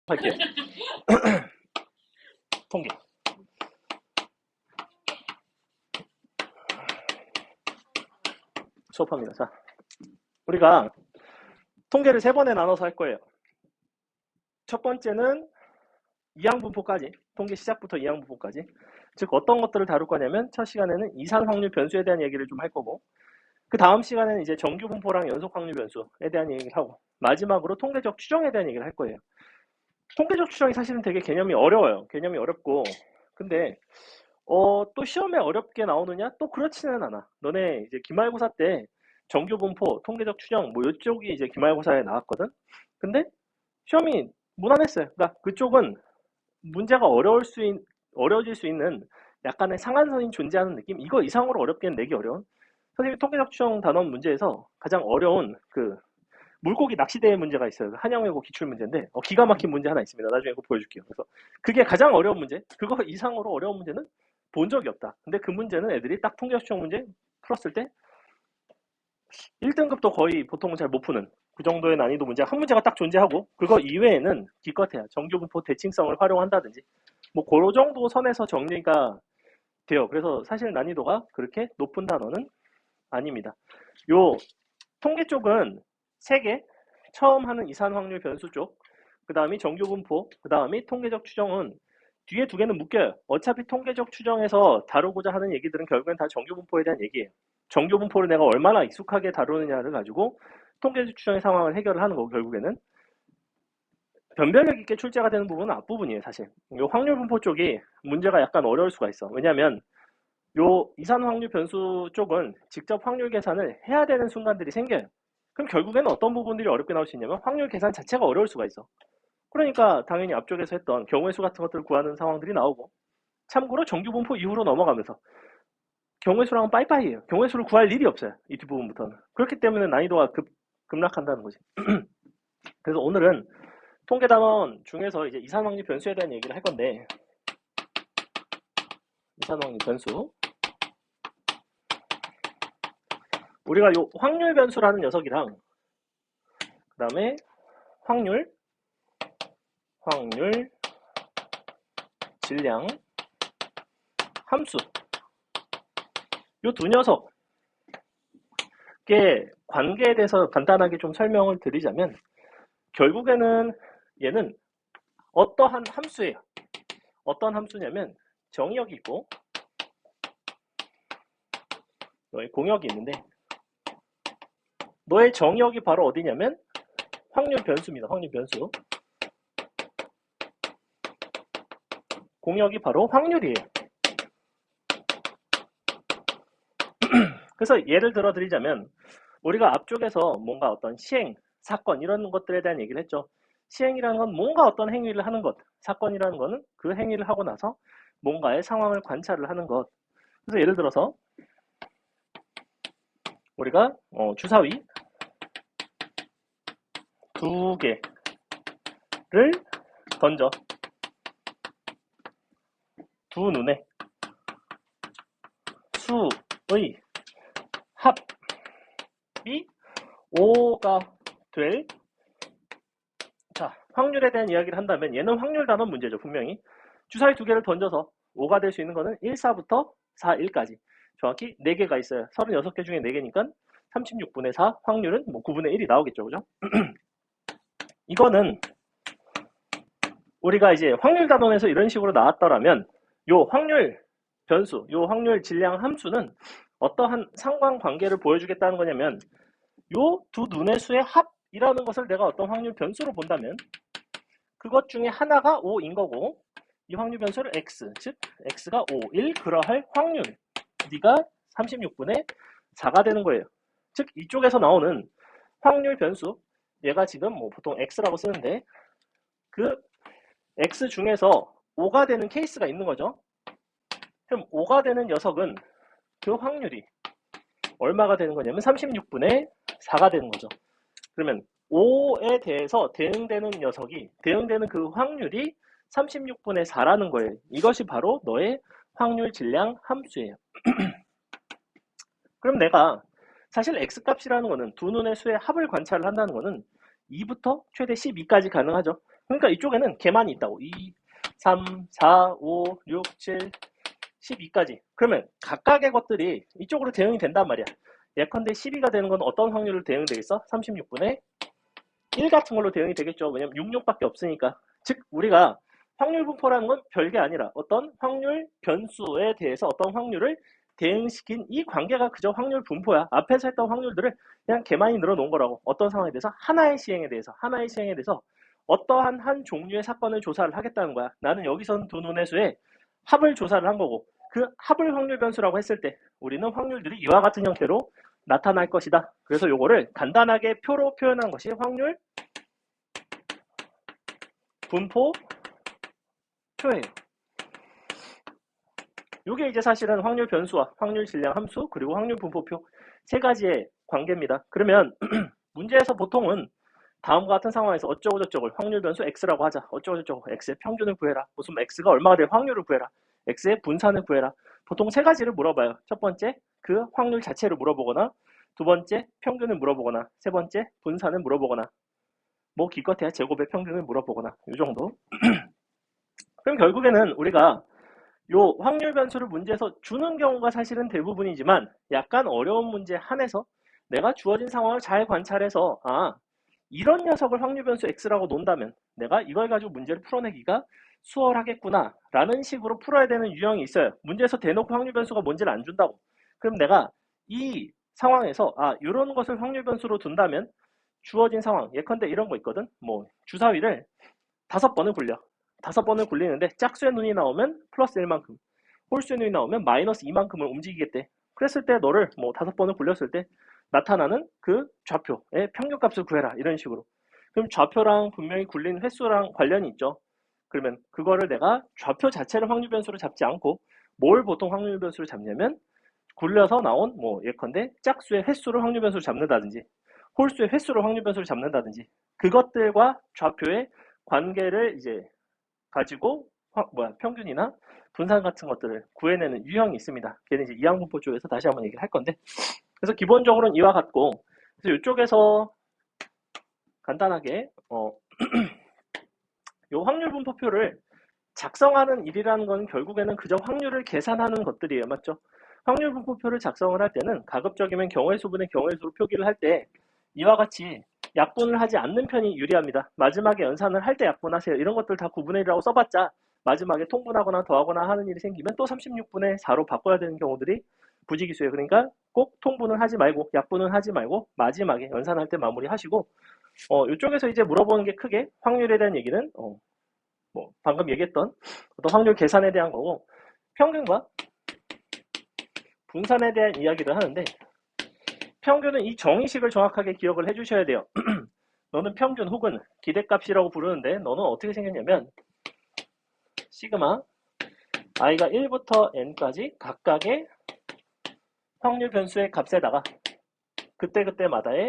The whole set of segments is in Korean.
할게요. 통계. 수업합니다. 자, 우리가 통계를 3번에 나눠서 할 거예요. 첫 번째는 이항분포까지, 통계 시작부터 이항분포까지. 즉 어떤 것들을 다룰 거냐면 첫 시간에는 이산 확률 변수에 대한 얘기를 좀 할 거고, 그 다음 시간에는 이제 정규 분포랑 연속 확률 변수에 대한 얘기를 하고, 마지막으로 통계적 추정에 대한 얘기를 할 거예요. 통계적 추정이 사실은 되게 개념이 어려워요. 개념이 어렵고, 근데 또 시험에 어렵게 나오느냐? 또 그렇지는 않아. 너네 이제 기말고사 때 정규 분포, 통계적 추정 뭐 이쪽이 이제 기말고사에 나왔거든. 근데 시험이 무난했어요. 그러니까 그쪽은 문제가 어려워질 수 있는 약간의 상한선이 존재하는 느낌? 이거 이상으로 어렵게는 내기 어려운. 선생님이 통계적 추정 단원 문제에서 가장 어려운 그 물고기 낚시대의 문제가 있어요. 한영외고 기출 문제인데 기가 막힌 문제 하나 있습니다. 나중에 그거 보여줄게요. 그래서 그게 가장 어려운 문제. 그거 이상으로 어려운 문제는 본 적이 없다. 근데 그 문제는 애들이 딱 통계적 추정 문제 풀었을 때 1등급도 거의 보통은 잘 못 푸는 그 정도의 난이도 문제 한 문제가 딱 존재하고, 그거 이외에는 기껏해야 정규분포 대칭성을 활용한다든지 뭐 그 정도 선에서 정리가 돼요. 그래서 사실 난이도가 그렇게 높은 단어는 아닙니다. 요 통계 쪽은 3개, 처음 하는 이산 확률 변수 쪽, 그 다음이 정규분포, 그 다음이 통계적 추정은 뒤에 2개는 묶여요. 어차피 통계적 추정에서 다루고자 하는 얘기들은 결국엔 다 정규분포에 대한 얘기예요. 정규분포를 내가 얼마나 익숙하게 다루느냐를 가지고 통계적 추정의 상황을 해결을 하는 거고, 결국에는 변별력 있게 출제가 되는 부분은 앞부분이에요. 사실 요 확률분포 쪽이 문제가 약간 어려울 수가 있어. 왜냐하면 요 이산 확률 변수 쪽은 직접 확률 계산을 해야 되는 순간들이 생겨요. 그럼 결국에는 어떤 부분들이 어렵게 나올 수 있냐면 확률 계산 자체가 어려울 수가 있어. 그러니까 당연히 앞쪽에서 했던 경우의 수 같은 것들을 구하는 상황들이 나오고, 참고로 정규분포 이후로 넘어가면서 경우의 수랑은 빠이빠이예요. 경우의 수를 구할 일이 없어요. 이 뒷부분부터는. 그렇기 때문에 난이도가 급락한다는 거지. 그래서 오늘은 통계 단원 중에서 이제 이산 확률 변수에 대한 얘기를 할 건데, 이산 확률 변수. 우리가 요 확률 변수라는 녀석이랑 그 다음에 확률, 질량, 함수, 요 두 녀석의 관계에 대해서 간단하게 좀 설명을 드리자면, 결국에는 얘는 어떠한 함수예요. 어떤 함수냐면 정의역이 있고 너의 공역이 있는데, 너의 정의역이 바로 어디냐면 확률 변수입니다. 확률 변수. 공역이 바로 확률이에요. 그래서 예를 들어 드리자면, 우리가 앞쪽에서 뭔가 어떤 시행, 사건 이런 것들에 대한 얘기를 했죠. 시행이라는 건 뭔가 어떤 행위를 하는 것, 사건이라는 거는 그 행위를 하고 나서 뭔가의 상황을 관찰을 하는 것. 그래서 예를 들어서 우리가 주사위 2개를 던져 두 눈에 수의 합이 5가 될, 자, 확률에 대한 이야기를 한다면 얘는 확률 단원 문제죠. 분명히 주사위 2개를 던져서 5가 될 수 있는 거는 1, 4부터 4, 1까지 정확히 4개가 있어요. 36개 중에 4개니까 36분의 4, 확률은 뭐 9분의 1이 나오겠죠. 그죠? 이거는 우리가 이제 확률 단원에서 이런 식으로 나왔더라면 요 확률 변수, 요 확률 질량 함수는 어떠한 상관관계를 보여주겠다는 거냐면, 요 두 눈의 수의 합이라는 것을 내가 어떤 확률 변수로 본다면 그것 중에 하나가 5인 거고, 이 확률 변수를 x, 즉 x가 5일 그러할 확률, 네가 36분의 4가 되는 거예요. 즉 이쪽에서 나오는 확률 변수, 얘가 지금 뭐 보통 x라고 쓰는데 그 x 중에서 5가 되는 케이스가 있는 거죠. 그럼 5가 되는 녀석은 그 확률이 얼마가 되는 거냐면 36분의 4가 되는 거죠. 그러면 5에 대해서 대응되는 녀석이, 대응되는 그 확률이 36분의 4라는 거예요. 이것이 바로 너의 확률 질량 함수예요. 그럼 내가 사실 x값이라는 거는 두 눈의 수의 합을 관찰을 한다는 거는 2부터 최대 12까지 가능하죠. 그러니까 이쪽에는 개만이 있다고. 2, 3, 4, 5, 6, 7, 12까지. 그러면 각각의 것들이 이쪽으로 대응이 된단 말이야. 예컨대 12가 되는 건 어떤 확률로 대응되겠어? 36분의 1 같은 걸로 대응이 되겠죠. 왜냐면 66밖에 없으니까. 즉 우리가 확률 분포라는 건 별게 아니라 어떤 확률 변수에 대해서 어떤 확률을 대응시킨 이 관계가 그저 확률 분포야. 앞에서 했던 확률들을 그냥 개만이 늘어놓은 거라고. 어떤 상황에 대해서 하나의 시행에 대해서 어떠한 한 종류의 사건을 조사를 하겠다는 거야. 나는 여기선 두 눈의 수의 합을 조사를 한 거고, 그 합을 확률 변수라고 했을 때 우리는 확률들이 이와 같은 형태로 나타날 것이다. 그래서 요거를 간단하게 표로 표현한 것이 확률 분포 표예요. 이게 이제 사실은 확률 변수와 확률 질량 함수 그리고 확률 분포표 세 가지의 관계입니다. 그러면 문제에서 보통은 다음과 같은 상황에서 어쩌고저쩌고 확률 변수 x라고 하자. 어쩌고저쩌고 x의 평균을 구해라. 무슨 x가 얼마가 될 확률을 구해라. x의 분산을 구해라. 보통 세 가지를 물어봐요. 첫 번째 그 확률 자체를 물어보거나, 두 번째 평균을 물어보거나, 세 번째 분산을 물어보거나, 뭐 기껏해야 제곱의 평균을 물어보거나, 이 정도. 그럼 결국에는 우리가 요 확률 변수를 문제에서 주는 경우가 사실은 대부분이지만, 약간 어려운 문제 한해서 내가 주어진 상황을 잘 관찰해서 이런 녀석을 확률 변수 x라고 놓는다면 내가 이걸 가지고 문제를 풀어내기가 수월하겠구나 라는 식으로 풀어야 되는 유형이 있어요. 문제에서 대놓고 확률 변수가 뭔지를 안 준다고. 그럼 내가 이 상황에서 이런 것을 확률 변수로 둔다면 주어진 상황, 예컨대 이런 거 있거든. 뭐 주사위를 5번을 굴려. 5번을 굴리는데 짝수의 눈이 나오면 플러스 1만큼, 홀수의 눈이 나오면 마이너스 2만큼을 움직이겠대. 그랬을 때 너를 뭐 5번을 굴렸을 때 나타나는 그 좌표의 평균값을 구해라. 이런 식으로. 그럼 좌표랑 분명히 굴린 횟수랑 관련이 있죠. 그러면 그거를 내가 좌표 자체를 확률 변수로 잡지 않고 뭘 보통 확률 변수로 잡냐면 굴려서 나온 뭐 예컨대 짝수의 횟수를 확률 변수로 잡는다든지 홀수의 횟수를 확률 변수로 잡는다든지 그것들과 좌표의 관계를 이제 가지고 평균이나 분산 같은 것들을 구해내는 유형이 있습니다. 걔는 이제 이항분포 쪽에서 다시 한번 얘기를 할 건데, 그래서 기본적으로는 이와 같고, 그래서 이쪽에서 간단하게 요 확률 분포표를 작성하는 일이라는 건 결국에는 그저 확률을 계산하는 것들이에요. 맞죠? 확률 분포표를 작성을 할 때는 가급적이면 경우의 수분의 경우의 수로 표기를 할 때 이와 같이 약분을 하지 않는 편이 유리합니다. 마지막에 연산을 할 때 약분하세요. 이런 것들 다 9분의 1이라고 써봤자 마지막에 통분하거나 더하거나 하는 일이 생기면 또 36분의 4로 바꿔야 되는 경우들이 부지기수예요. 그러니까 꼭 통분은 하지 말고 약분은 하지 말고 마지막에 연산할 때 마무리하시고, 이쪽에서 이제 물어보는 게 크게 확률에 대한 얘기는 뭐 방금 얘기했던 어떤 확률 계산에 대한 거고, 평균과 분산에 대한 이야기를 하는데, 평균은 이 정의식을 정확하게 기억을 해주셔야 돼요. 너는 평균 혹은 기대값이라고 부르는데, 너는 어떻게 생겼냐면 시그마 i가 1부터 n까지 각각의 확률 변수의 값에다가 그때그때마다의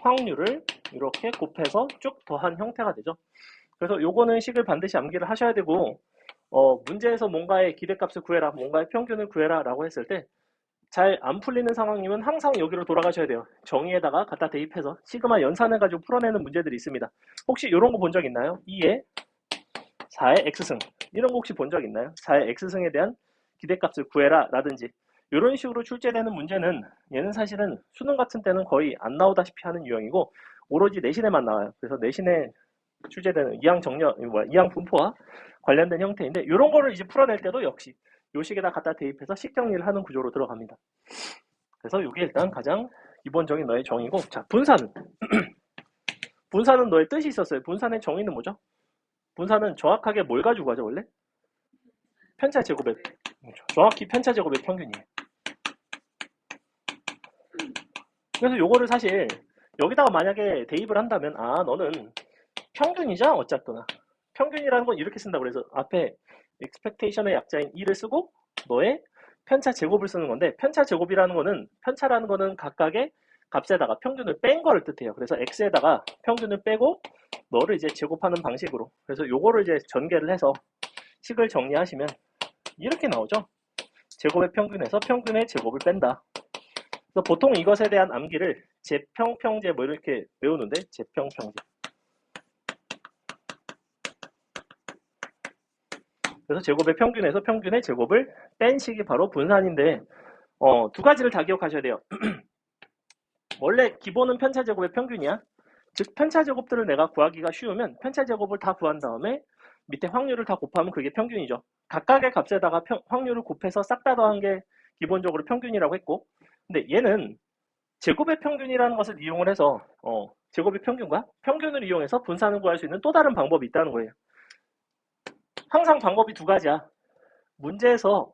확률을 이렇게 곱해서 쭉 더한 형태가 되죠. 그래서 요거는 식을 반드시 암기를 하셔야 되고, 문제에서 뭔가의 기대값을 구해라, 뭔가의 평균을 구해라 라고 했을 때 잘 안 풀리는 상황이면 항상 여기로 돌아가셔야 돼요. 정의에다가 갖다 대입해서 시그마 연산을 가지고 풀어내는 문제들이 있습니다. 혹시 이런 거 본 적 있나요? 2의 4의 x승, 이런 거 혹시 본 적 있나요? 4의 x승에 대한 기대값을 구해라 라든지 이런 식으로 출제되는 문제는 얘는 사실은 수능 같은 때는 거의 안 나오다시피 하는 유형이고 오로지 내신에만 나와요. 그래서 내신에 출제되는 이항 분포와 관련된 형태인데, 이런 거를 이제 풀어낼 때도 역시 요 식에다 갖다 대입해서 식 정리를 하는 구조로 들어갑니다. 그래서 이게 일단 가장 기본적인 너의 정의고, 자, 분산은 분산은 너의 뜻이 있었어요. 분산의 정의는 뭐죠? 분산은 정확하게 뭘 가지고 하죠 원래? 편차 제곱의, 정확히 편차 제곱의 평균이에요. 그래서 요거를 사실 여기다가 만약에 대입을 한다면 너는 평균이자 어쨌거나, 평균이라는 건 이렇게 쓴다고. 그래서 앞에 expectation의 약자인 2를 쓰고 너의 편차 제곱을 쓰는 건데, 편차 제곱이라는 거는, 편차라는 거는 각각의 값에다가 평균을 뺀 거를 뜻해요. 그래서 x에다가 평균을 빼고 너를 이제 제곱하는 방식으로, 그래서 요거를 이제 전개를 해서 식을 정리하시면 이렇게 나오죠. 제곱의 평균에서 평균의 제곱을 뺀다. 그래서 보통 이것에 대한 암기를 제평평제 뭐 이렇게 외우는데, 제평평제 그래서 제곱의 평균에서 평균의 제곱을 뺀 식이 바로 분산인데 두 가지를 다 기억하셔야 돼요. 원래 기본은 편차제곱의 평균이야. 즉 편차제곱들을 내가 구하기가 쉬우면 편차제곱을 다 구한 다음에 밑에 확률을 다 곱하면 그게 평균이죠. 각각의 값에다가 확률을 곱해서 싹 다 더한 게 기본적으로 평균이라고 했고, 근데 얘는 제곱의 평균이라는 것을 이용을 해서 제곱의 평균과 평균을 이용해서 분산을 구할 수 있는 또 다른 방법이 있다는 거예요. 항상 방법이 두 가지야. 문제에서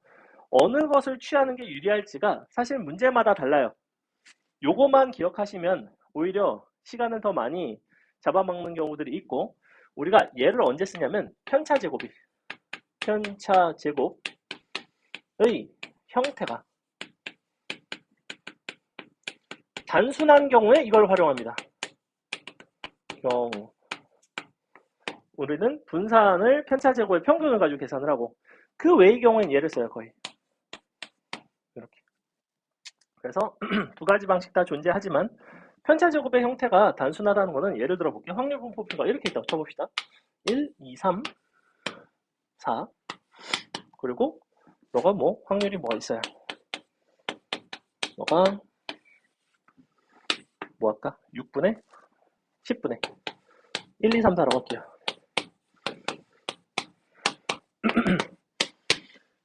어느 것을 취하는 게 유리할지가 사실 문제마다 달라요. 요거만 기억하시면 오히려 시간을 더 많이 잡아먹는 경우들이 있고, 우리가 얘를 언제 쓰냐면 편차제곱의 형태가 단순한 경우에 이걸 활용합니다. 경우 우리는 분산을 편차제곱의 평균을 가지고 계산을 하고, 그 외의 경우에는 얘를 써요. 거의 이렇게. 그래서 두 가지 방식 다 존재하지만 편차제곱의 형태가 단순하다는 것은, 예를 들어 볼게요. 확률 분포표가 이렇게 있다고 쳐봅시다. 1, 2, 3, 4. 그리고 너가 뭐 확률이 뭐가 있어요. 너가 뭐 할까? 6분의 10분의 1, 2, 3, 4라고 할게요.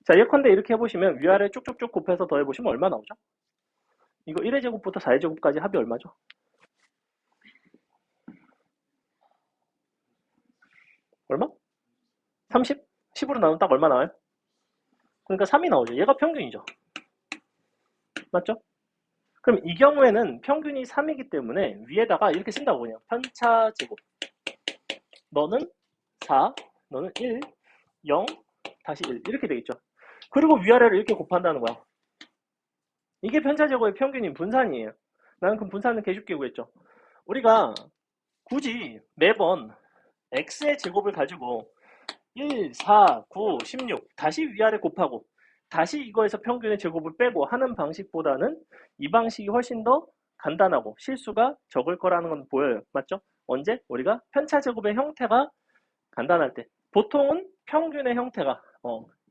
자, 예컨대 이렇게 해보시면 위아래 쭉쭉쭉 곱해서 더해보시면 얼마 나오죠? 이거 1의 제곱부터 4의 제곱까지 합이 얼마죠? 얼마? 30? 10으로 나누면 딱 얼마 나와요? 그러니까 3이 나오죠. 얘가 평균이죠. 맞죠? 그럼 이 경우에는 평균이 3이기 때문에 위에다가 이렇게 쓴다고 그냥. 편차제곱. 너는 4, 너는 1, 0, 다시 1 이렇게 되겠죠. 그리고 위아래를 이렇게 곱한다는 거야. 이게 편차제곱의 평균인 분산이에요. 나는 그럼 분산은 개쉽게 구했죠. 우리가 굳이 매번 x의 제곱을 가지고 1, 4, 9, 16 다시 위아래 곱하고 다시 이거에서 평균의 제곱을 빼고 하는 방식보다는 이 방식이 훨씬 더 간단하고 실수가 적을 거라는 건 보여요. 맞죠? 언제? 우리가 편차제곱의 형태가 간단할 때. 보통은 평균의 형태가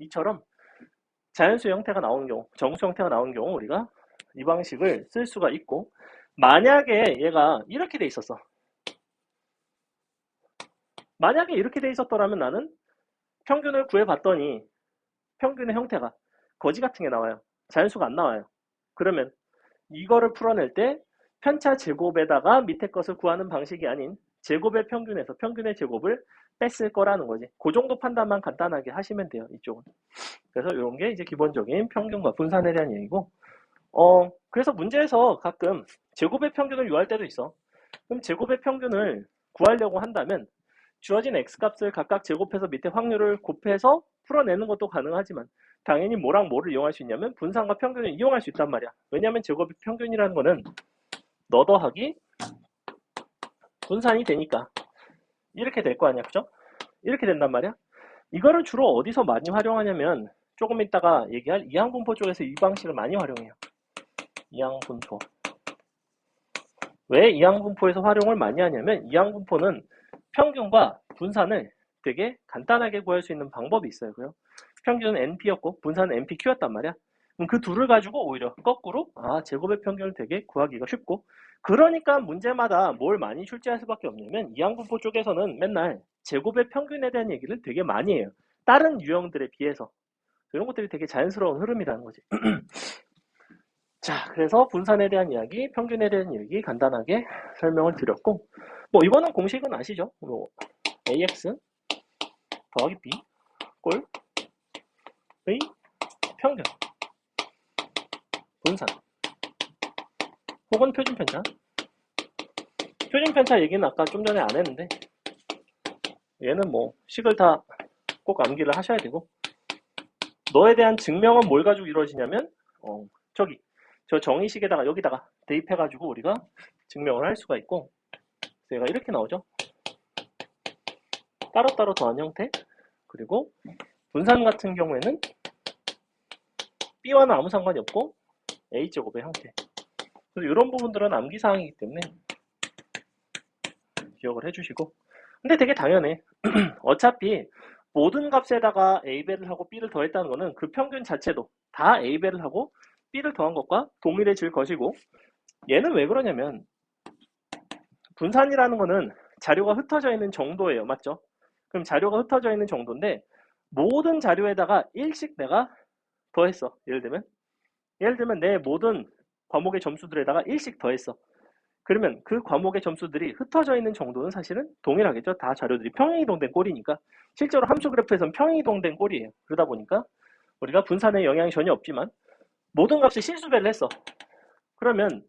이처럼 자연수의 형태가 나오는 경우, 정수 형태가 나오는 경우 우리가 이 방식을 쓸 수가 있고, 만약에 얘가 이렇게 돼 있었어. 만약에 이렇게 돼 있었더라면 나는 평균을 구해봤더니 평균의 형태가 거지 같은 게 나와요. 자연수가 안 나와요. 그러면 이거를 풀어낼 때 편차 제곱에다가 밑에 것을 구하는 방식이 아닌 제곱의 평균에서 평균의 제곱을 뺐을 거라는 거지. 그 정도 판단만 간단하게 하시면 돼요. 이쪽은. 그래서 이런 게 이제 기본적인 평균과 분산에 대한 얘기고, 그래서 문제에서 가끔 제곱의 평균을 요할 때도 있어. 그럼 제곱의 평균을 구하려고 한다면 주어진 x값을 각각 제곱해서 밑에 확률을 곱해서 풀어내는 것도 가능하지만, 당연히 뭐랑 뭐를 이용할 수 있냐면 분산과 평균을 이용할 수 있단 말이야. 왜냐하면 제곱의 평균이라는 거는 너 더하기 분산이 되니까 이렇게 될 거 아니야. 그죠? 이렇게 된단 말이야. 이거를 주로 어디서 많이 활용하냐면 조금 이따가 얘기할 이항분포 쪽에서 이 방식을 많이 활용해요. 이항분포. 왜 이항분포에서 활용을 많이 하냐면 이항분포는 평균과 분산을 되게 간단하게 구할 수 있는 방법이 있어요. 그요? 평균은 NP였고 분산은 NPQ였단 말이야. 그럼 그 둘을 가지고 오히려 거꾸로 제곱의 평균을 되게 구하기가 쉽고, 그러니까 문제마다 뭘 많이 출제할 수밖에 없냐면 이항분포 쪽에서는 맨날 제곱의 평균에 대한 얘기를 되게 많이 해요. 다른 유형들에 비해서. 이런 것들이 되게 자연스러운 흐름이라는 거지. 자, 그래서 분산에 대한 이야기, 평균에 대한 이야기 간단하게 설명을 드렸고, 뭐 이거는 공식은 아시죠? 뭐 AX 더하기 B 꼴의 평균 분산 혹은 표준편차. 표준편차 얘기는 아까 좀 전에 안 했는데 얘는 뭐 식을 다 꼭 암기를 하셔야 되고, 너에 대한 증명은 뭘 가지고 이루어지냐면 저 정의식에다가 여기다가 대입해가지고 우리가 증명을 할 수가 있고, 얘가 이렇게 나오죠. 따로따로 더한 형태. 그리고 분산 같은 경우에는 B와는 아무 상관이 없고 A제곱의 형태. 그래서 이런 부분들은 암기사항이기 때문에 기억을 해주시고, 근데 되게 당연해. 어차피 모든 값에다가 A배를 하고 B를 더했다는 거는 그 평균 자체도 다 A배를 하고 B를 더한 것과 동일해질 것이고, 얘는 왜 그러냐면 분산이라는 거는 자료가 흩어져 있는 정도예요. 맞죠? 그럼 자료가 ht어져 있는 정도인데 모든 자료에다가 1씩 내가 더했어. 예를 들면 내 모든 과목의 점수들에다가 1씩 더했어. 그러면 그 과목의 점수들이 흩어져 있는 정도는 사실은 동일하겠죠. 다 자료들이 평행이동된 꼴이니까. 실제로 함수 그래프에서는 평행이동된 꼴이에요. 그러다 보니까 우리가 분산에 영향이 전혀 없지만 모든 값에 실수배를 했어. 그러면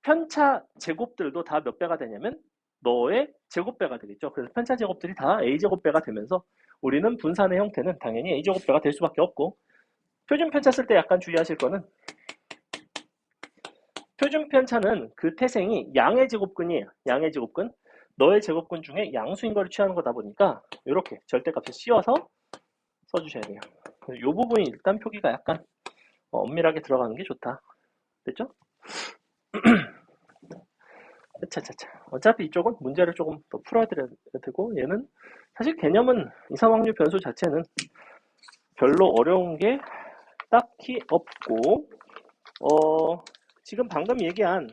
편차 제곱들도 다 몇 배가 되냐면 너의 제곱배가 되겠죠. 그래서 편차 제곱들이 다 A제곱배가 되면서 우리는 분산의 형태는 당연히 A제곱배가 될 수밖에 없고, 표준 편차 쓸 때 약간 주의하실 거는 표준 편차는 그 태생이 양의 제곱근이에요. 양의 제곱근. 너의 제곱근 중에 양수인 걸 취하는 거다 보니까 이렇게 절대값을 씌워서 써주셔야 돼요. 이 부분이 일단 표기가 약간 엄밀하게 들어가는 게 좋다. 됐죠? 차차차. 어차피 이쪽은 문제를 조금 더 풀어드려야 되고, 얘는 사실 개념은 이상확률 변수 자체는 별로 어려운 게 딱히 없고, 지금 방금 얘기한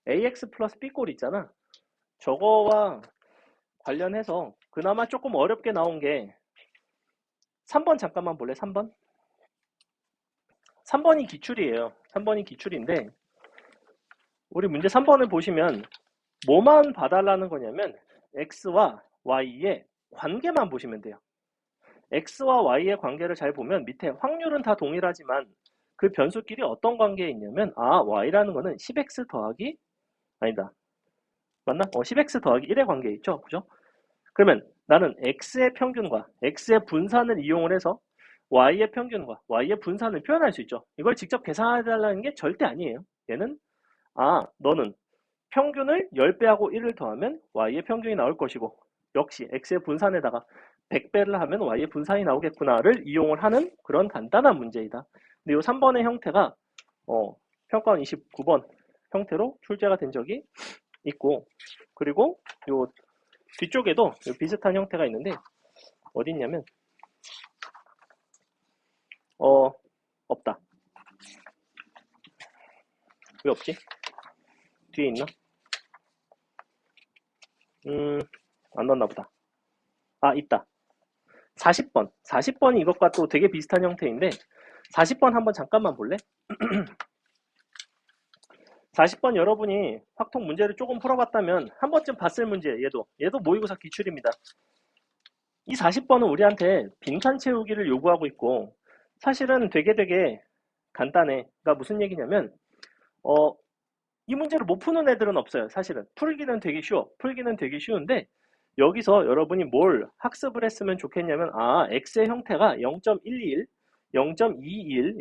AX 플러스 B꼴 있잖아. 저거와 관련해서 그나마 조금 어렵게 나온 게 3번 잠깐만 볼래? 3번? 3번이 기출이에요. 3번이 기출인데 우리 문제 3번을 보시면 뭐만 봐달라는 거냐면 X와 Y의 관계만 보시면 돼요. X와 Y의 관계를 잘 보면 밑에 확률은 다 동일하지만 그 변수끼리 어떤 관계에 있냐면 Y라는 거는 10X 더하기 아니다. 맞나? 10X 더하기 1의 관계에 있죠. 그죠? 그러면 나는 X의 평균과 X의 분산을 이용을 해서 Y의 평균과 Y의 분산을 표현할 수 있죠. 이걸 직접 계산해달라는 게 절대 아니에요. 얘는 너는 평균을 10배하고 1을 더하면 Y의 평균이 나올 것이고 역시 X의 분산에다가 100배를 하면 Y의 분산이 나오겠구나를 이용을 하는 그런 간단한 문제이다. 근데 이 3번의 형태가 평가원 29번 형태로 출제가 된 적이 있고, 그리고 요 뒤쪽에도 비슷한 형태가 있는데 어디 있냐면 없다. 왜 없지? 뒤에 있나? 안 넣었나 보다. 있다. 40번이 이것과 또 되게 비슷한 형태인데 40번 한번 잠깐만 볼래? 40번 여러분이 확통 문제를 조금 풀어봤다면 한 번쯤 봤을 문제. 얘도 모의고사 기출입니다. 이 40번은 우리한테 빈칸 채우기를 요구하고 있고 사실은 되게 간단해. 그러니까 무슨 얘기냐면 이 문제를 못 푸는 애들은 없어요. 사실은 풀기는 되게 쉬운데 여기서 여러분이 뭘 학습을 했으면 좋겠냐면 x의 형태가 0.121, 0.21,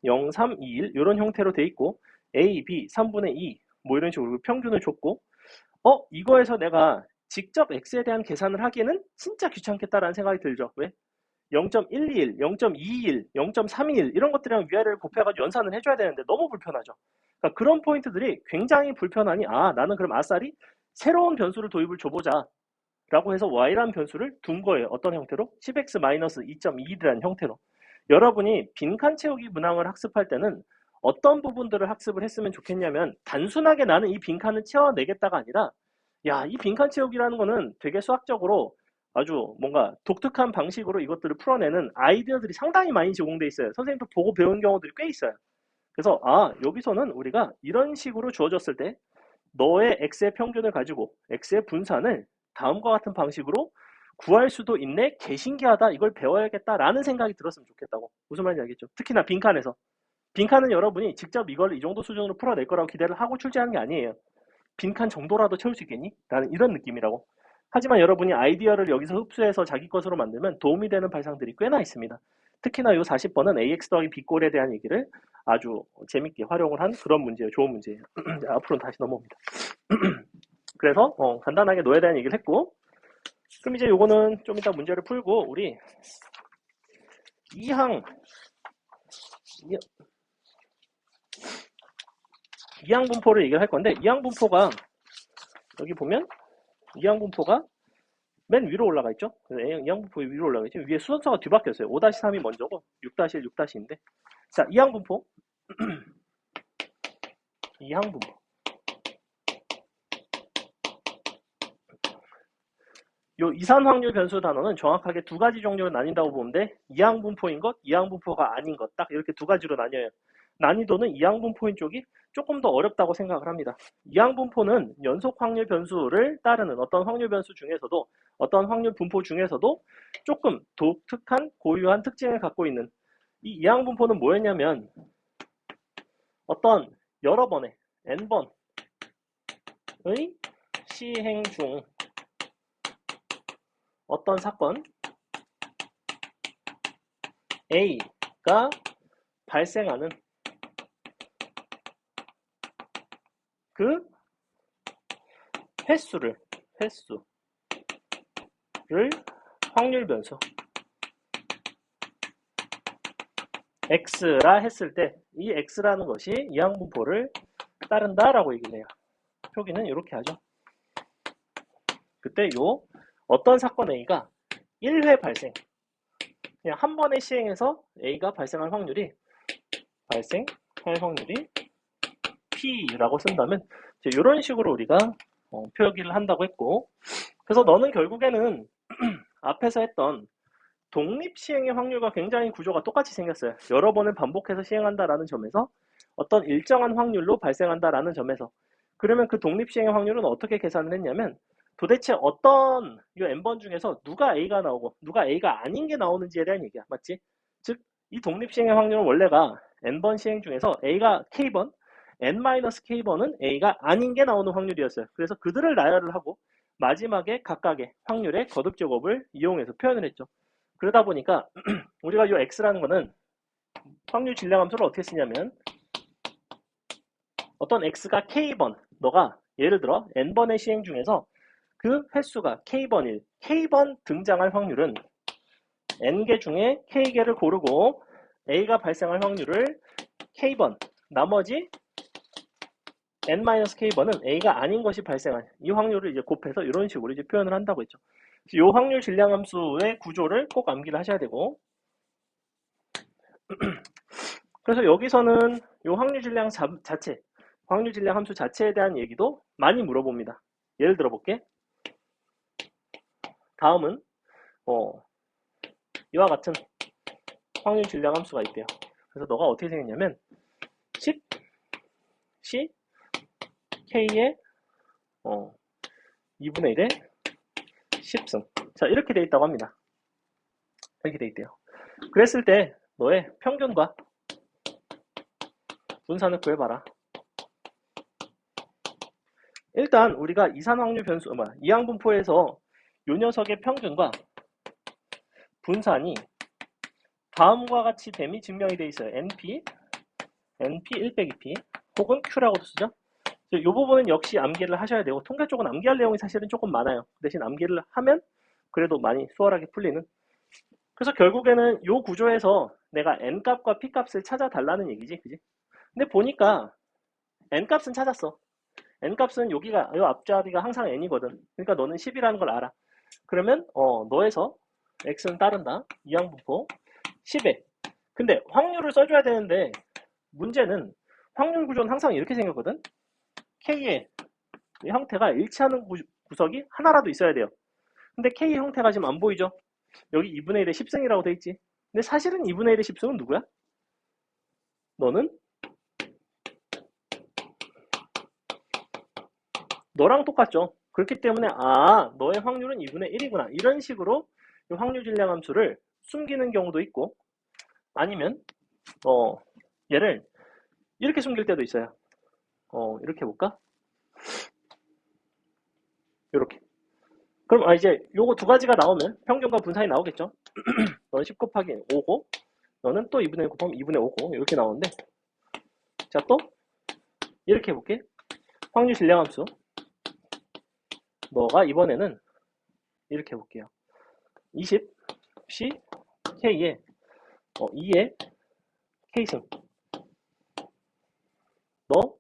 0.0321 이런 형태로 돼 있고 a, b, 3분의 2 뭐 이런 식으로 평균을 줬고 이거에서 내가 직접 x에 대한 계산을 하기에는 진짜 귀찮겠다라는 생각이 들죠. 왜? 0.121, 0.221, 0.321 이런 것들이랑 위아래를 곱해가지고 연산을 해줘야 되는데 너무 불편하죠. 그러니까 그런 포인트들이 굉장히 불편하니 나는 그럼 아싸리 새로운 변수를 도입을 줘보자 라고 해서 y라는 변수를 둔 거예요. 어떤 형태로? 10x-2.21이라는 형태로. 여러분이 빈칸 채우기 문항을 학습할 때는 어떤 부분들을 학습을 했으면 좋겠냐면 단순하게 나는 이 빈칸을 채워내겠다가 아니라 이 빈칸 채우기라는 거는 되게 수학적으로 아주 뭔가 독특한 방식으로 이것들을 풀어내는 아이디어들이 상당히 많이 제공돼 있어요. 선생님도 보고 배운 경우들이 꽤 있어요. 그래서 여기서는 우리가 이런 식으로 주어졌을 때 너의 x의 평균을 가지고 x의 분산을 다음과 같은 방식으로 구할 수도 있네? 개신기하다. 이걸 배워야겠다라는 생각이 들었으면 좋겠다고. 무슨 말인지 알겠죠? 특히나 빈칸에서. 빈칸은 여러분이 직접 이걸 이 정도 수준으로 풀어낼 거라고 기대를 하고 출제하는 게 아니에요. 빈칸 정도라도 채울 수 있겠니? 라는 이런 느낌이라고. 하지만 여러분이 아이디어를 여기서 흡수해서 자기 것으로 만들면 도움이 되는 발상들이 꽤나 있습니다. 특히나 이 40번은 AX 더하기 B꼴에 대한 얘기를 아주 재밌게 활용을 한 그런 문제예요. 좋은 문제예요. 앞으로는 다시 넘어옵니다. 그래서 간단하게 노에 대한 얘기를 했고, 그럼 이제 요거는 좀 이따 문제를 풀고 우리 2항 분포를 얘기를 할 건데, 2항 분포가 여기 보면 2항 분포가 맨 위로 올라가 있죠? 이항분포 위로 올라가 있죠? 위에 순서가 뒤바뀌었어요. 5-3이 먼저고 6-1, 6-2인데 자, 이항분포 이항분포 요 이산 확률 변수 단어는 정확하게 두 가지 종류로 나뉜다고 보면 돼. 이항분포인 것, 이항분포가 아닌 것. 딱 이렇게 두 가지로 나뉘어요. 난이도는 이항분포인 쪽이 조금 더 어렵다고 생각을 합니다. 이항분포는 연속 확률 변수를 따르는 어떤 확률 변수 중에서도 어떤 확률 분포 중에서도 조금 독특한 고유한 특징을 갖고 있는 이 이항분포는 뭐였냐면 어떤 여러 번의 n번의 시행 중 어떤 사건 A가 발생하는 그 횟수를 확률 변수 x라 했을 때 이 x라는 것이 이항분포를 따른다라고 얘기를 해요. 표기는 이렇게 하죠. 그때 요 어떤 사건 A가 1회 발생 그냥 한 번에 시행해서 A가 발생할 확률이 P라고 쓴다면 이런 식으로 우리가 표기를 한다고 했고 그래서 너는 결국에는 앞에서 했던 독립시행의 확률과 굉장히 구조가 똑같이 생겼어요. 여러 번을 반복해서 시행한다라는 점에서 어떤 일정한 확률로 발생한다라는 점에서 그러면 그 독립시행의 확률은 어떻게 계산을 했냐면 도대체 어떤 이 n번 중에서 누가 A가 나오고 누가 A가 아닌 게 나오는지에 대한 얘기야. 맞지? 즉 이 독립시행의 확률은 원래가 n번 시행 중에서 A가 K번 n-K번은 A가 아닌 게 나오는 확률이었어요. 그래서 그들을 나열을 하고 마지막에 각각의 확률의 거듭 제곱을 이용해서 표현을 했죠. 그러다 보니까 우리가 이 x라는 거는 확률 질량함수를 어떻게 쓰냐면 어떤 x가 k번 너가 예를 들어 n번의 시행 중에서 그 횟수가 k번일 k번 등장할 확률은 n개 중에 k개를 고르고 a가 발생할 확률을 k번 나머지 n-k번은 a가 아닌 것이 발생할 이 확률을 이제 곱해서 이런 식으로 이제 표현을 한다고 했죠. 이 확률 질량함수의 구조를 꼭 암기를 하셔야 되고 그래서 여기서는 이 확률 질량 자체 확률 질량 함수 자체에 대한 얘기도 많이 물어봅니다. 예를 들어 볼게. 다음은 이와 같은 확률 질량 함수가 있대요. 그래서 너가 어떻게 생겼냐면 10 C K의 2분의 1의 10승 자 이렇게 돼 있다고 합니다. 이렇게 돼 있대요. 그랬을 때 너의 평균과 분산을 구해봐라. 일단 우리가 이산확률 변수 이항분포에서 요 녀석의 평균과 분산이 다음과 같이 됨이 증명이 돼 있어요. NP 1 빼기 P 혹은 Q라고도 쓰죠. 이 부분은 역시 암기를 하셔야 되고 통계 쪽은 암기할 내용이 사실은 조금 많아요. 대신 암기를 하면 그래도 많이 수월하게 풀리는 그래서 결국에는 이 구조에서 내가 N값과 P값을 찾아달라는 얘기지. 그지? 근데 보니까 N값은 찾았어. N값은 여기가 이 앞자리가 항상 N이거든. 그러니까 너는 10이라는 걸 알아. 그러면 너에서 X는 따른다. 이항분포 10에 근데 확률을 써줘야 되는데 문제는 확률 구조는 항상 이렇게 생겼거든. K의 형태가 일치하는 구석이 하나라도 있어야 돼요. 근데 K 형태가 지금 안 보이죠? 여기 2분의 1의 10승이라고 돼 있지. 근데 사실은 2분의 1의 10승은 누구야? 너는 너랑 똑같죠. 그렇기 때문에 너의 확률은 2분의 1이구나. 이런 식으로 확률 질량 함수를 숨기는 경우도 있고 아니면 얘를 이렇게 숨길 때도 있어요. 이렇게 해볼까? 이렇게. 그럼 이제 요거 두 가지가 나오면 평균과 분산이 나오겠죠. 너는 10 곱하기 5고 너는 또 2분의 1 곱하면 2분의 5고 이렇게 나오는데 자 또 이렇게 해볼게. 확률 질량 함수 너가 이번에는 이렇게 해볼게요. 20 C K에 2의 K승 너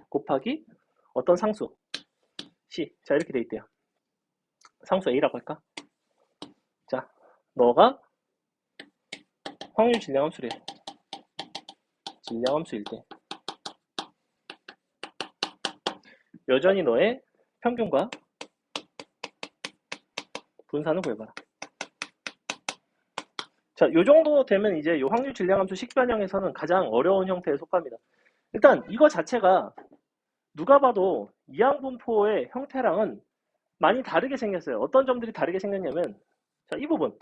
곱하기 어떤 상수 C 자 이렇게 돼 있대요. 상수 A라고 할까? 자, 너가 확률 질량함수래. 질량함수일 때 여전히 너의 평균과 분산을 구해봐라. 자, 요 정도 되면 이제 요 확률 질량함수 식변형에서는 가장 어려운 형태에 속합니다. 일단 이거 자체가 누가 봐도 이항분포의 형태랑은 많이 다르게 생겼어요. 어떤 점들이 다르게 생겼냐면, 자, 이 부분.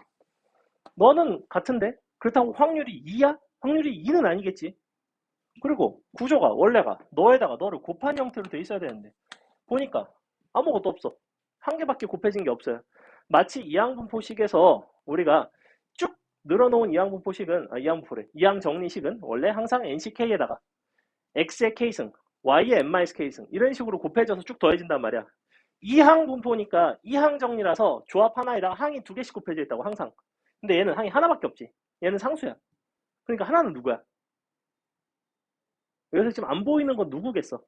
너는 같은데? 그렇다고 확률이 2야? 확률이 2는 아니겠지. 그리고 구조가, 원래가 너에다가 너를 곱한 형태로 돼 있어야 되는데, 보니까 아무것도 없어. 한 개밖에 곱해진 게 없어요. 마치 이항분포식에서 우리가 쭉 늘어놓은 이항분포식은, 이항분포래. 이항정리식은 원래 항상 NCK에다가 X의 K승, Y의 N-K승 이런 식으로 곱해져서 쭉 더해진단 말이야. 이항 분포니까 이항 정리라서 조합 하나에다가 항이 두 개씩 곱해져 있다고 항상. 근데 얘는 항이 하나밖에 없지. 얘는 상수야. 그러니까 하나는 누구야? 여기서 지금 안 보이는 건 누구겠어?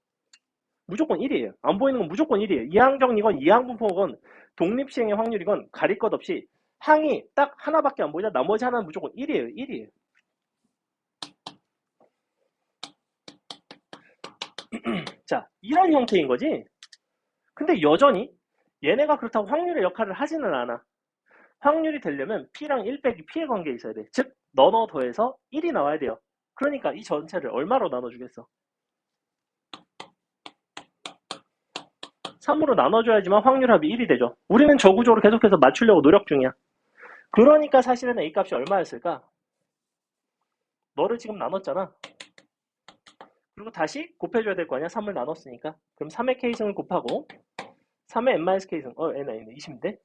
무조건 1이에요. 안 보이는 건 무조건 1이에요. 이항 정리건 이항 분포건 독립시행의 확률이건 가릴 것 없이 항이 딱 하나밖에 안 보이자 나머지 하나는 무조건 1이에요. 1이에요. 자, 이런 형태인 거지. 근데 여전히 얘네가 그렇다고 확률의 역할을 하지는 않아. 확률이 되려면 P랑 1 빼기 P의 관계에 있어야 돼. 즉, 너너 더해서 1이 나와야 돼요. 그러니까 이 전체를 얼마로 나눠주겠어? 3으로 나눠줘야지만 확률 합이 1이 되죠. 우리는 저 구조로 계속해서 맞추려고 노력 중이야. 그러니까 사실은 A 값이 얼마였을까? 너를 지금 나눴잖아. 그리고 다시 곱해줘야 될 거 아니야? 3을 나눴으니까. 그럼 3의 K승을 곱하고 3의 N-K승, N 아니네, 20인데?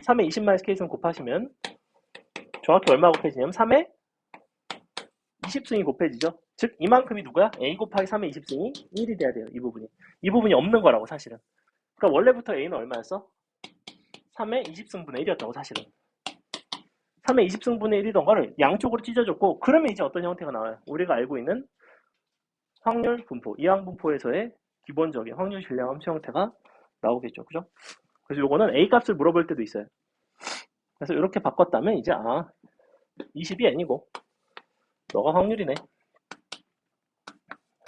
3의 20-K승 곱하시면 정확히 얼마 곱해지냐면 3의 20승이 곱해지죠. 즉 이만큼이 누구야? A 곱하기 3의 20승이 1이 돼야 돼요. 이 부분이. 이 부분이 없는 거라고 사실은. 그러니까 원래부터 A는 얼마였어? 3의 20승분의 1이었다고 사실은. 3의 20승분의 1이던 거를 양쪽으로 찢어줬고 그러면 이제 어떤 형태가 나와요? 우리가 알고 있는 확률 분포, 이항 분포에서의 기본적인 확률 질량 함수 형태가 나오겠죠. 그죠? 그래서 요거는 A 값을 물어볼 때도 있어요. 그래서 이렇게 바꿨다면 이제 20이 N이고 너가 확률이네.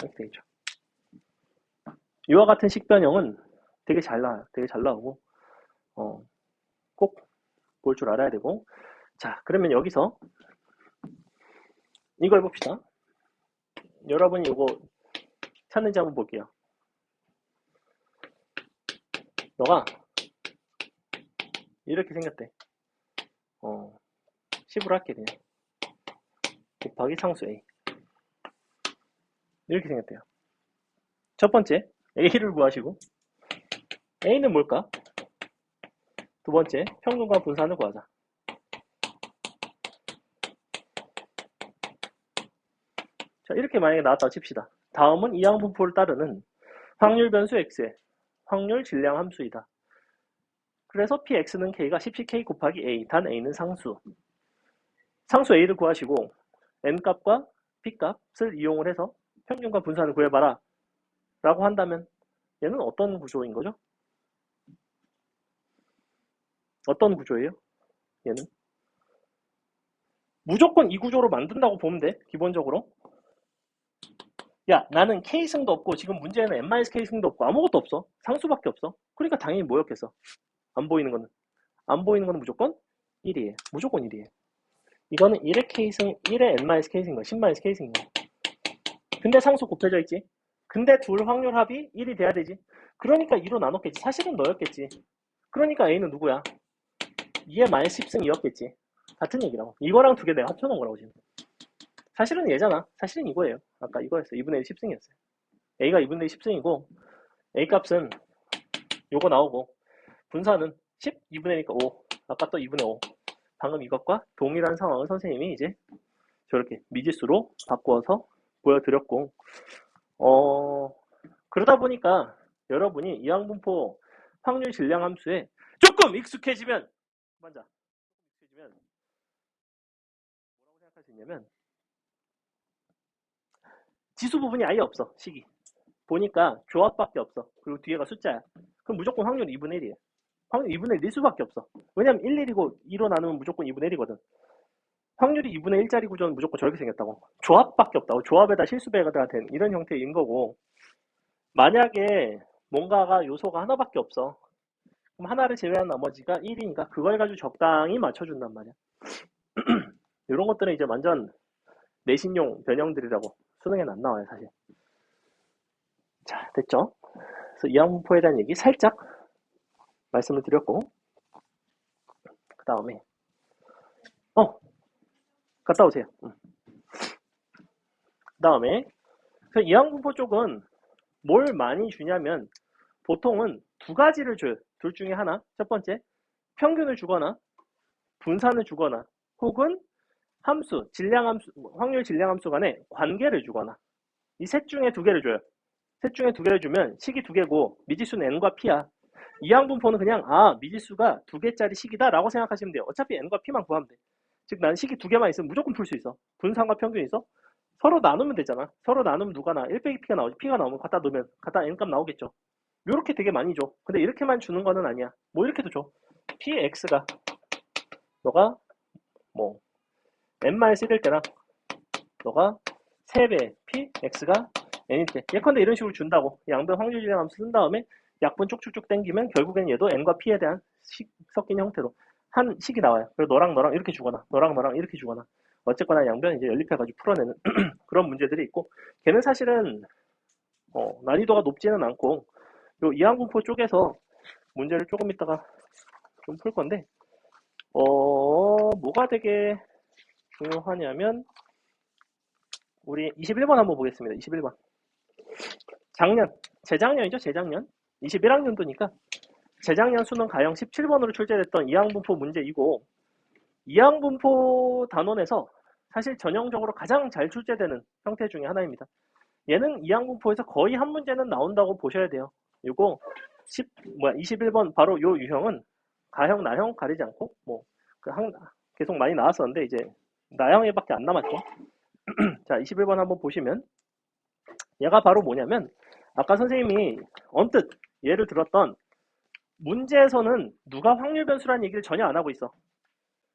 이렇게 되겠죠. 이와 같은 식변형은 되게 잘 나와요. 되게 잘 나오고 꼭 볼 줄 알아야 되고. 자, 그러면 여기서 이걸 봅시다. 여러분이 이거 찾는지 한번 볼게요. 너가 이렇게 생겼대. 10으로 할게 그냥. 곱하기 상수 A. 이렇게 생겼대요. 첫 번째 A를 구하시고 A는 뭘까? 두 번째 평균과 분산을 구하자. 자, 이렇게 만약에 나왔다고 칩시다. 다음은 이항 분포를 따르는 확률 변수 X의 확률 질량 함수이다. 그래서 Px는 K가 10K 곱하기 A, 단 A는 상수. 상수 A를 구하시고 N값과 P값을 이용을 해서 평균과 분산을 구해봐라 라고 한다면 얘는 어떤 구조인 거죠? 어떤 구조예요? 얘는 무조건 이 구조로 만든다고 보면 돼. 기본적으로. 야, 나는 K승도 없고 지금 문제는 N-K승도 없고 아무것도 없어. 상수밖에 없어. 그러니까 당연히 뭐였겠어? 안 보이는 거는. 안 보이는 거는 무조건 1이에요. 무조건 1이에요. 이거는 1의 K승, 1의 N-K승인 거야. 10-K승인 거야. 근데 상수 곱해져 있지. 근데 둘 확률 합이 1이 돼야 되지. 그러니까 2로 나눴겠지. 사실은 너였겠지. 그러니까 A는 누구야? 2의 -10승 2였겠지. 같은 얘기라고. 이거랑 두 개 내가 합쳐놓은 거라고 지금. 사실은 얘잖아. 사실은 이거예요. 아까 이거였어. 2분의 1 10승이었어요. A가 2분의 1 10승이고 A 값은 요거 나오고 분산은 10, 2분의 1이니까 5. 아까 또 2분의 5. 방금 이것과 동일한 상황을 선생님이 이제 저렇게 미지수로 바꾸어서 보여드렸고 그러다 보니까 여러분이 이항분포 확률 질량 함수에 조금 익숙해지면 뭐라고 생각할 수 있냐면 지수 부분이 아예 없어. 식이 보니까 조합밖에 없어. 그리고 뒤에가 숫자야. 그럼 무조건 확률 2분의 1이에요. 확률 2분의 1일 수밖에 없어. 왜냐면 1, 1이고 2로 나누면 무조건 2분의 1이거든. 확률이 2분의 1짜리 구조는 무조건 저렇게 생겼다고. 조합밖에 없다고. 조합에다 실수배가 된 이런 형태인 거고, 만약에 뭔가가 요소가 하나밖에 없어. 그럼 하나를 제외한 나머지가 1이니까 그걸 가지고 적당히 맞춰준단 말이야. 이런 것들은 이제 완전 내신용 변형들이라고 수능에는 안 나와요, 사실. 자, 됐죠? 그래서 이항분포에 대한 얘기 살짝 말씀을 드렸고, 그 다음에 갔다 오세요. 그 다음에 이항분포 쪽은 뭘 많이 주냐면 보통은 두 가지를 줘요. 둘 중에 하나. 첫 번째, 평균을 주거나 분산을 주거나 혹은 함수, 질량함수, 확률 질량함수 간의 관계를 주거나 이 셋 중에 두 개를 줘요. 셋 중에 두 개를 주면 식이 두 개고 미지수는 n과 p야. 이항분포는 그냥 미지수가 두 개짜리 식이다 라고 생각하시면 돼요. 어차피 n과 p만 구하면 돼. 즉 난 식이 두 개만 있으면 무조건 풀 수 있어. 분산과 평균이 있어. 서로 나누면 되잖아. 서로 나누면 누가 나? 1 빼기 p가 나오지. p가 나오면 갖다 넣으면 갖다 n값 나오겠죠. 요렇게 되게 많이 줘. 근데 이렇게만 주는 거는 아니야. 뭐 이렇게도 줘. px가 너가 뭐 n-1일 때랑 너가 3배 px가 n일 때 예컨대 이런 식으로 준다고. 양변 확률 질량함수 쓴 다음에 약분 쭉쭉쭉 당기면 결국엔 얘도 n과 p에 대한 식 섞인 형태로 한 식이 나와요. 그리고 너랑 너랑 이렇게 주거나 너랑 너랑 이렇게 주거나 어쨌거나 양변 이제 연립해가지고 풀어내는 그런 문제들이 있고, 걔는 사실은 난이도가 높지는 않고 요 이항분포 쪽에서 문제를 조금 이따가 좀 풀 건데, 뭐가 되게 중요하냐면 우리 21번 한번 보겠습니다. 21번. 재작년이죠. 재작년 21학년도니까 재작년 수능 가형 17번으로 출제됐던 이항분포 문제이고, 이항분포 단원에서 사실 전형적으로 가장 잘 출제되는 형태 중에 하나입니다. 얘는 이항분포에서 거의 한 문제는 나온다고 보셔야 돼요. 이거 21번 바로 요 유형은 가형, 나형 가리지 않고 계속 많이 나왔었는데 이제 나형에밖에 안 남았죠. 자, 21번 한번 보시면 얘가 바로 뭐냐면 아까 선생님이 언뜻 예를 들었던 문제에서는 누가 확률 변수라는 얘기를 전혀 안 하고 있어.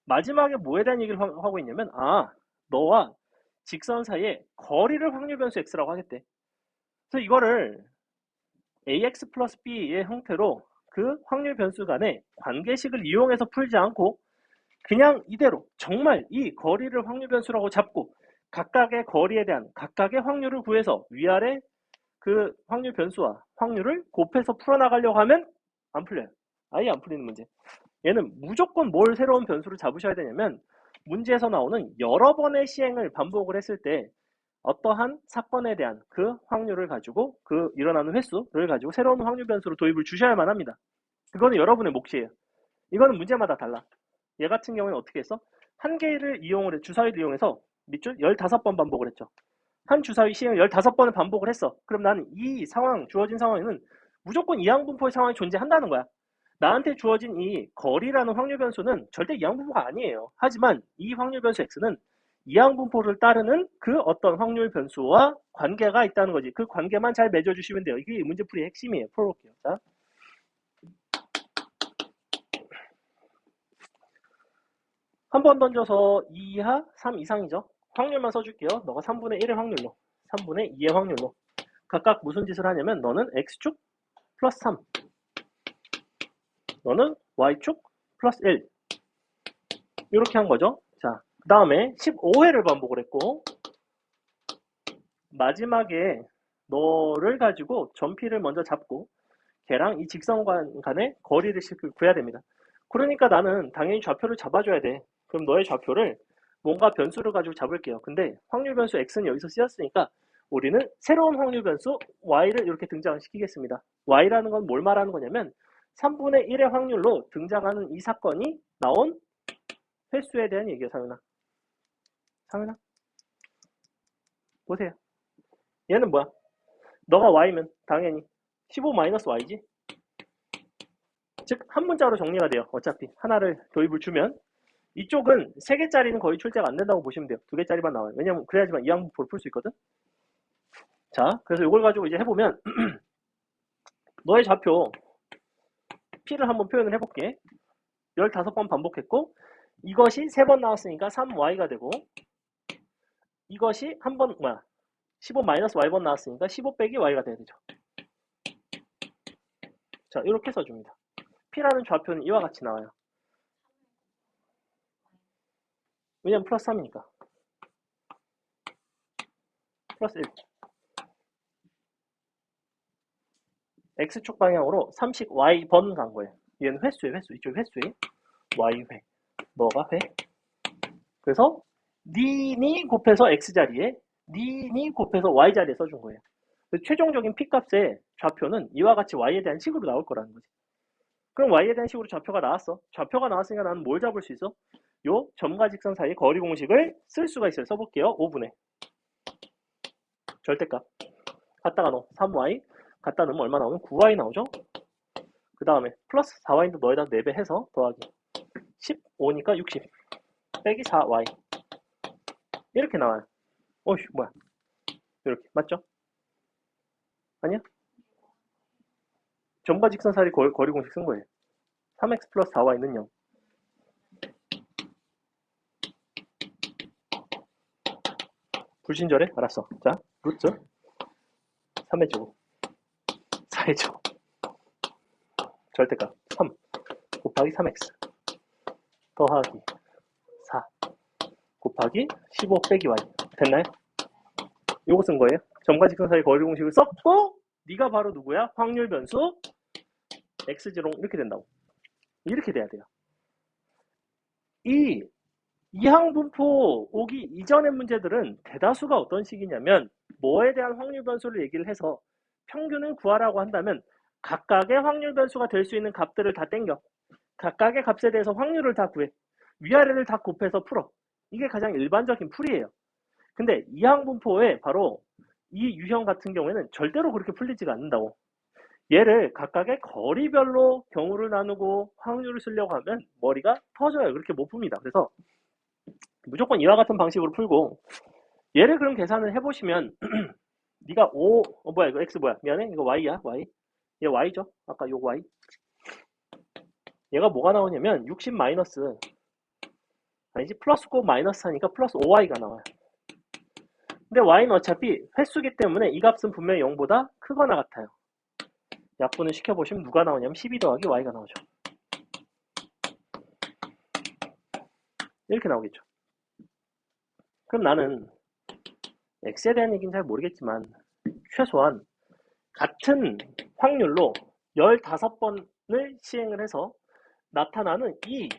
마지막에 뭐에 대한 얘기를 하고 있냐면 너와 직선 사이의 거리를 확률 변수 x라고 하겠대. 그래서 이거를 ax 플러스 b의 형태로 그 확률 변수 간의 관계식을 이용해서 풀지 않고 그냥 이대로 정말 이 거리를 확률 변수라고 잡고 각각의 거리에 대한 각각의 확률을 구해서 위아래 그 확률 변수와 확률을 곱해서 풀어나가려고 하면 안 풀려요. 아예 안 풀리는 문제. 얘는 무조건 뭘 새로운 변수를 잡으셔야 되냐면 문제에서 나오는 여러 번의 시행을 반복을 했을 때 어떠한 사건에 대한 그 확률을 가지고 그 일어나는 횟수를 가지고 새로운 확률 변수로 도입을 주셔야만 합니다. 그거는 여러분의 몫이에요. 이거는 문제마다 달라. 얘 같은 경우는 어떻게 했어? 한 개를 주사위를 이용해서 밑줄 15번 반복을 했죠. 한 주사위 시행을 15번을 반복을 했어. 그럼 나는 이 상황, 주어진 상황에는 무조건 이항분포의 상황이 존재한다는 거야. 나한테 주어진 이 거리라는 확률 변수는 절대 이항분포가 아니에요. 하지만 이 확률 변수 x는 이항분포를 따르는 그 어떤 확률 변수와 관계가 있다는 거지. 그 관계만 잘 맺어주시면 돼요. 이게 문제풀이의 핵심이에요. 풀어볼게요. 자, 한 번 던져서 2 이하, 3 이상이죠. 확률만 써줄게요. 너가 3분의 1의 확률로, 3분의 2의 확률로 각각 무슨 짓을 하냐면 너는 x축 플러스 3, 너는 y축 플러스 1 이렇게 한 거죠. 자, 그 다음에 15회를 반복을 했고 마지막에 너를 가지고 점피를 먼저 잡고 걔랑 이 직선 간의 거리를 구해야 됩니다. 그러니까 나는 당연히 좌표를 잡아줘야 돼. 그럼 너의 좌표를 뭔가 변수를 가지고 잡을게요. 근데 확률 변수 x는 여기서 쓰였으니까 우리는 새로운 확률 변수 y를 이렇게 등장시키겠습니다. y라는 건 뭘 말하는 거냐면 3분의 1의 확률로 등장하는 이 사건이 나온 횟수에 대한 얘기예요. 상윤아 보세요. 얘는 뭐야? 너가 y면 당연히 15-y지. 즉 한 문자로 정리가 돼요. 어차피 하나를 도입을 주면 이쪽은 3개짜리는 거의 출제가 안 된다고 보시면 돼요. 2개짜리만 나와요. 왜냐면 그래야지만 이항분포를 풀 수 있거든. 자, 그래서 이걸 가지고 이제 해보면 너의 좌표 P를 한번 표현을 해볼게. 15번 반복했고, 이것이 3번 나왔으니까 3Y가 되고, 이것이 한 번, 15 마이너스 Y번 나왔으니까 15 빼기 Y가 돼야 되죠. 자, 이렇게 써줍니다. P라는 좌표는 이와 같이 나와요. 왜냐면 플러스 3이니까. 플러스 1. X축 방향으로 30Y번 간 거예요. 얘는 횟수에 횟수. 이쪽 횟수에 Y회. 뭐가 회? 그래서 니니 곱해서 X자리에 니니 곱해서 Y자리에 써준 거예요. 최종적인 P값의 좌표는 이와 같이 Y에 대한 식으로 나올 거라는 거지. 그럼 Y에 대한 식으로 좌표가 나왔어. 좌표가 나왔으니까 나는 뭘 잡을 수 있어? 요 점과 직선 사이의 거리 공식을 쓸 수가 있어요. 써볼게요. 5분의 절대값 갖다가 넣어 3y 갖다 넣으면 얼마 나오면 9y 나오죠. 그 다음에 플러스 4y도 너에다 4배 해서 더하기 15니까 60 빼기 4y 이렇게 나와요. 어휴 뭐야 이렇게 맞죠? 아니야? 점과 직선 사이의 거리 공식 쓴 거예요. 3x 플러스 4y는 0. 불친절해? 알았어. 자, 루트 3의 제곱 4의 제곱 절대값 3 곱하기 3x 더하기 4 곱하기 15 빼기 y 됐나요? 요거 쓴 거예요. 점과 직선 사이 거리 공식을 썼고 네가 바로 누구야? 확률 변수 x제곱 이렇게 된다고. 이렇게 돼야 돼요. 이 이항분포 오기 이전의 문제들은 대다수가 어떤 식이냐면 뭐에 대한 확률 변수를 얘기를 해서 평균을 구하라고 한다면 각각의 확률 변수가 될 수 있는 값들을 다 땡겨. 각각의 값에 대해서 확률을 다 구해. 위아래를 다 곱해서 풀어. 이게 가장 일반적인 풀이에요. 근데 이항분포에 바로 이 유형 같은 경우에는 절대로 그렇게 풀리지가 않는다고. 얘를 각각의 거리별로 경우를 나누고 확률을 쓰려고 하면 머리가 터져요. 그렇게 못 풉니다. 그래서 무조건 이와 같은 방식으로 풀고 얘를 그럼 계산을 해보시면 네가 5, 뭐야 이거 x 뭐야 미안해 이거 y야 y 얘 y죠 아까 요 y 얘가 뭐가 나오냐면 60 마이너스 아니지 플러스 9 마이너스 하니까 플러스 5y가 나와요. 근데 y는 어차피 횟수기 때문에 이 값은 분명히 0보다 크거나 같아요. 약분을 시켜보시면 누가 나오냐면 12 더하기 y가 나오죠. 이렇게 나오겠죠. 그럼 나는 x에 대한 얘기는 잘 모르겠지만 최소한 같은 확률로 15번을 시행을 해서 나타나는 이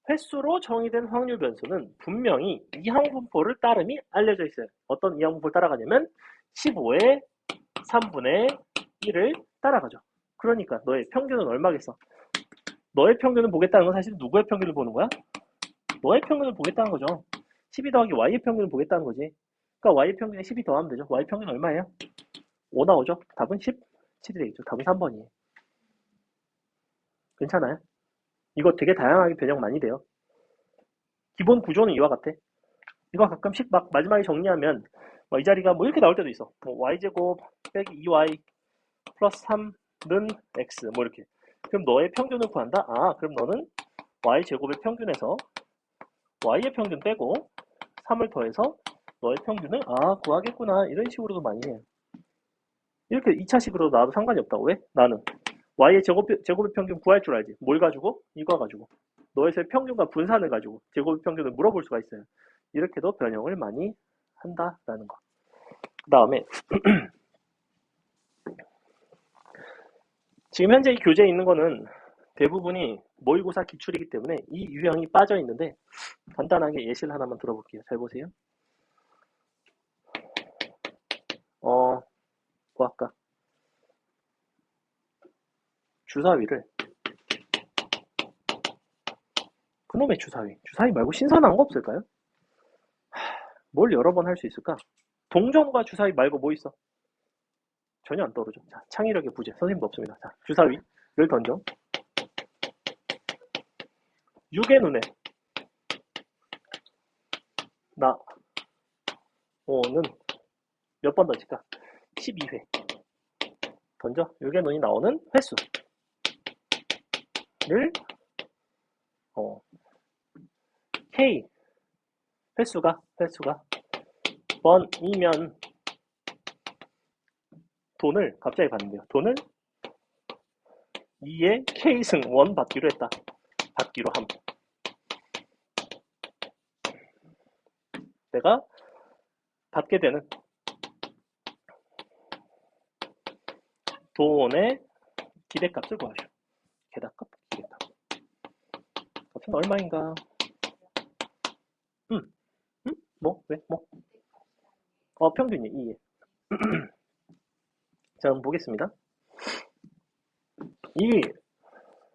횟수로 정의된 확률 변수는 분명히 이항분포를 따름이 알려져 있어요. 어떤 이항분포를 따라가냐면 15의 3분의 1을 따라가죠. 그러니까 너의 평균은 얼마겠어? 너의 평균을 보겠다는 건 사실 누구의 평균을 보는 거야? 너의 평균을 보겠다는 거죠. 12 더하기 y의 평균을 보겠다는 거지. 그러니까 y의 평균에 12 더하면 되죠. y 평균 얼마예요? 5 나오죠. 답은 17이 되겠죠. 답은 3번이에요. 괜찮아요? 이거 되게 다양하게 변형 많이 돼요. 기본 구조는 이와 같아. 이거 가끔씩 막 마지막에 정리하면 이 자리가 뭐 이렇게 나올 때도 있어. 뭐 y제곱 빼기 2y 플러스 3는 x 뭐 이렇게. 그럼 너의 평균을 구한다? 아 그럼 너는 y제곱의 평균에서 y의 평균 빼고 3을 더해서 너의 평균을 구하겠구나 이런 식으로도 많이 해요. 이렇게 2차식으로 나와도 상관이 없다고. 왜? 나는 y의 제곱의 평균 구할 줄 알지. 뭘 가지고? 이거 가지고. 너에서의 평균과 분산을 가지고 제곱의 평균을 물어볼 수가 있어요. 이렇게도 변형을 많이 한다라는 거. 그 다음에 지금 현재 이 교재에 있는 거는 대부분이 모의고사 기출이기 때문에 이 유형이 빠져 있는데 간단하게 예시를 하나만 들어볼게요. 잘 보세요. 뭐 할까? 주사위를 그놈의 주사위 말고 신선한 거 없을까요? 뭘 여러 번 할 수 있을까? 동전과 주사위 말고 뭐 있어? 전혀 안 떠오르죠. 자, 창의력의 부재. 선생님도 없습니다. 자, 주사위를 던져. 6의 눈에 나오는 몇 번 던질까? 12회. 던져. 6의 눈이 나오는 횟수. K 횟수가 번이면 돈을 갑자기 받는데요. 돈을 2의 K승 원 받기로 했다. 받기로 함. 내가 받게 되는 돈의 기대값을 구하죠. 기대값, 기대값. 값은 얼마인가? 뭐? 왜? 뭐? 평균이 2에. 자, 한번 보겠습니다. 이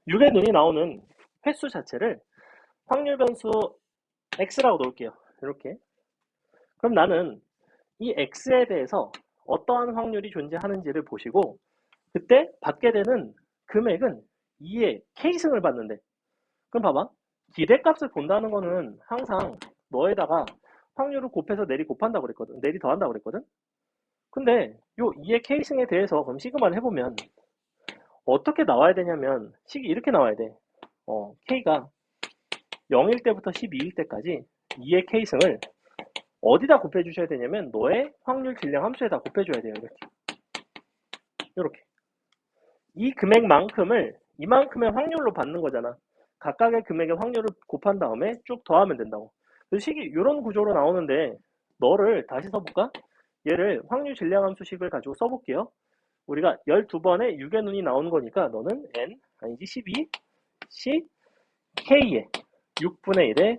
6의 눈이 나오는 횟수 자체를 확률 변수 x라고 놓을게요. 이렇게. 그럼 나는 이 x에 대해서 어떠한 확률이 존재하는지를 보시고 그때 받게 되는 금액은 2의 k승을 받는데 그럼 봐봐. 기대값을 본다는 거는 항상 너에다가 확률을 곱해서 내리 곱한다고 그랬거든. 내리 더한다고 그랬거든. 근데 요 2의 k승에 대해서 그럼 시그마를 해보면 어떻게 나와야 되냐면 식이 이렇게 나와야 돼. k가 0일 때부터 12일 때까지 2의 k승을 어디다 곱해주셔야 되냐면 너의 확률 질량 함수에다 곱해줘야 돼요. 이렇게. 이 금액만큼을 이만큼의 확률로 받는 거잖아. 각각의 금액의 확률을 곱한 다음에 쭉 더하면 된다고. 그래서 식이 이런 구조로 나오는데 너를 다시 써볼까? 얘를 확률 질량 함수식을 가지고 써볼게요. 우리가 12번에 6의 눈이 나오는 거니까 너는 n 아니지 12 c k에 6분의 1의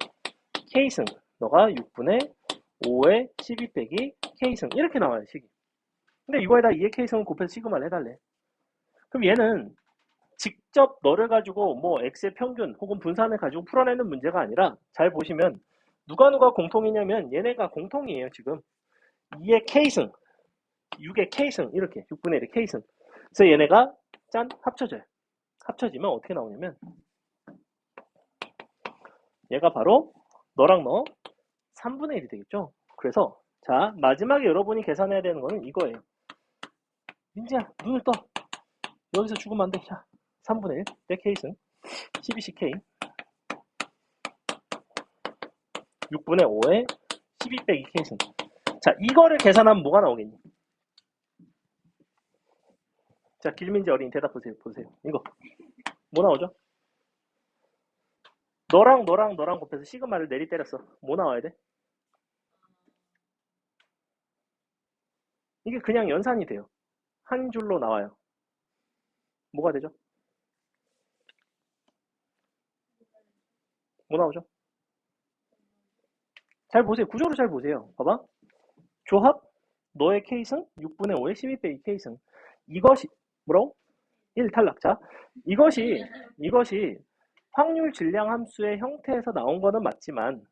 k승 너가 6분의 5의 12 빼기 k승 이렇게 나와요 식이. 근데 이거에다 2의 k승을 곱해서 시그마를 해달래. 그럼 얘는 직접 너를 가지고 뭐 x의 평균 혹은 분산을 가지고 풀어내는 문제가 아니라 잘 보시면 누가 공통이냐면 얘네가 공통이에요 지금. 2의 k승 6의 k승 이렇게 6분의 1의 k승. 그래서 얘네가 짠 합쳐져요. 합쳐지면 어떻게 나오냐면 얘가 바로 너랑 너 3분의 1이 되겠죠. 그래서 자 마지막에 여러분이 계산해야 되는 거는 이거예요. 민지야 눈을 떠. 여기서 죽으면 안 돼. 자 3분의 1 내 k승 12ck 6분의 5에 12 빼기 k승. 자 이거를 계산하면 뭐가 나오겠니? 자 길민지 어린이 대답 보세요. 이거 뭐 나오죠? 너랑 곱해서 시그마를 내리 때렸어. 뭐 나와야 돼? 이게 그냥 연산이 돼요. 한 줄로 나와요. 뭐가 되죠? 뭐 나오죠? 잘 보세요. 구조를 잘 보세요. 봐봐. 조합 너의 k승 6분의 5의 12 빼기 k승. 이것이 뭐라고? 1 탈락. 자 이것이 확률 질량 함수의 형태에서 나온 거는 맞지만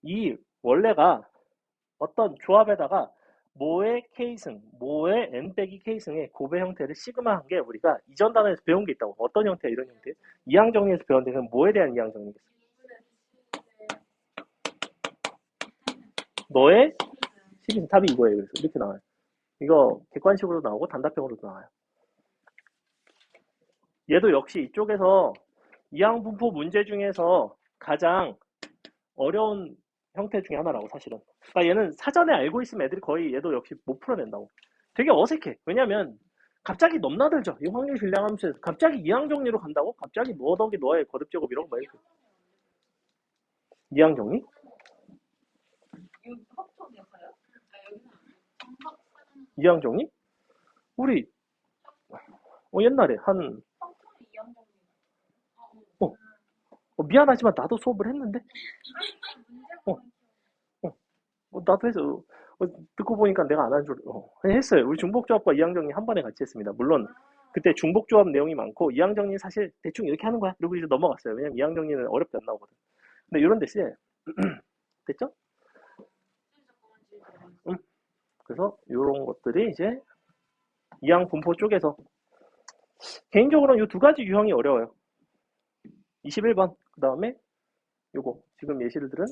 이 원래가 어떤 조합에다가 모의 k승, 모의 n 빼기 k승의 곱의 형태를 시그마 한 게 우리가 이전 단어에서 배운 게 있다고. 어떤 형태야 이런 형태? 이항정리에서 배운 데는 뭐에 대한 이항정리겠어? 너의 12승 답이 이거예요. 그래서 이렇게 나와요. 이거 객관식으로 나오고 단답형으로도 나와요. 얘도 역시 이쪽에서 이항분포 문제 중에서 가장 어려운 형태 중에 하나라고 사실은. 그러니까 얘는 사전에 알고 있으면 애들이 거의 얘도 역시 못 풀어낸다고. 되게 어색해. 왜냐면 갑자기 넘나들죠. 이 확률 질량 함수에서 갑자기 이항정리로 간다고? 갑자기 뭐 더기 너의 거듭제곱 이런 거 이렇게. 이항정리? 이항정리? 우리 옛날에 한 미안하지만 나도 수업을 했는데 나도 해서 듣고 보니까 내가 안 한 줄 했어요. 우리 중복조합과 이항정리 한 번에 같이 했습니다. 물론 그때 중복조합 내용이 많고 이항정리 사실 대충 이렇게 하는 거야. 그리고 이제 넘어갔어요. 왜냐면 이항정리는 어렵게 안 나오거든. 근데 이런 대신에 됐죠? 그래서 이런 것들이 이제 이항분포 쪽에서 개인적으로는 이 두 가지 유형이 어려워요. 21번 그 다음에 요거 지금 예시를 들은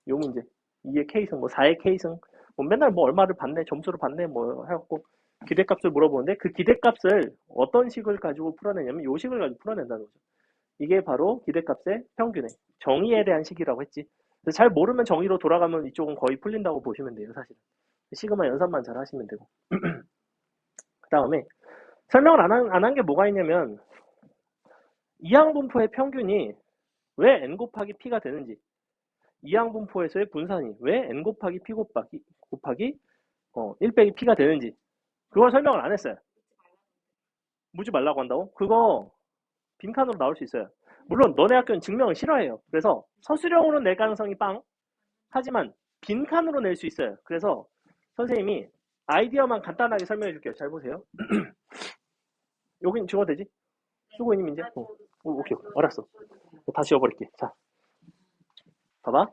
요 문제 2의 K승 뭐 4의 K승 뭐 맨날 뭐 얼마를 받네 점수를 받네 뭐 해갖고 기대값을 물어보는데 그 기대값을 어떤 식을 가지고 풀어내냐면 요 식을 가지고 풀어낸다는 거죠. 이게 바로 기대값의 평균의 정의에 대한 식이라고 했지. 잘 모르면 정의로 돌아가면 이쪽은 거의 풀린다고 보시면 돼요, 사실. 시그마 연산만 잘 하시면 되고. 그 다음에 설명을 안 한 게 뭐가 있냐면 이항분포의 평균이 왜 n 곱하기 p가 되는지, 이항분포에서의 분산이 왜 n 곱하기 p 곱하기 1 빼기 p가 되는지 그걸 설명을 안 했어요. 묻지 말라고 한다고? 그거 빈칸으로 나올 수 있어요. 물론 너네 학교는 증명을 싫어해요. 그래서 서술형으로 낼 가능성이 빵. 하지만 빈칸으로 낼 수 있어요. 그래서 선생님이 아이디어만 간단하게 설명해 줄게요. 잘 보세요. 여긴 지워도 되지? 쓰고 있니 민재? 오케이. 알았어. 다 지워버릴게. 자, 봐봐.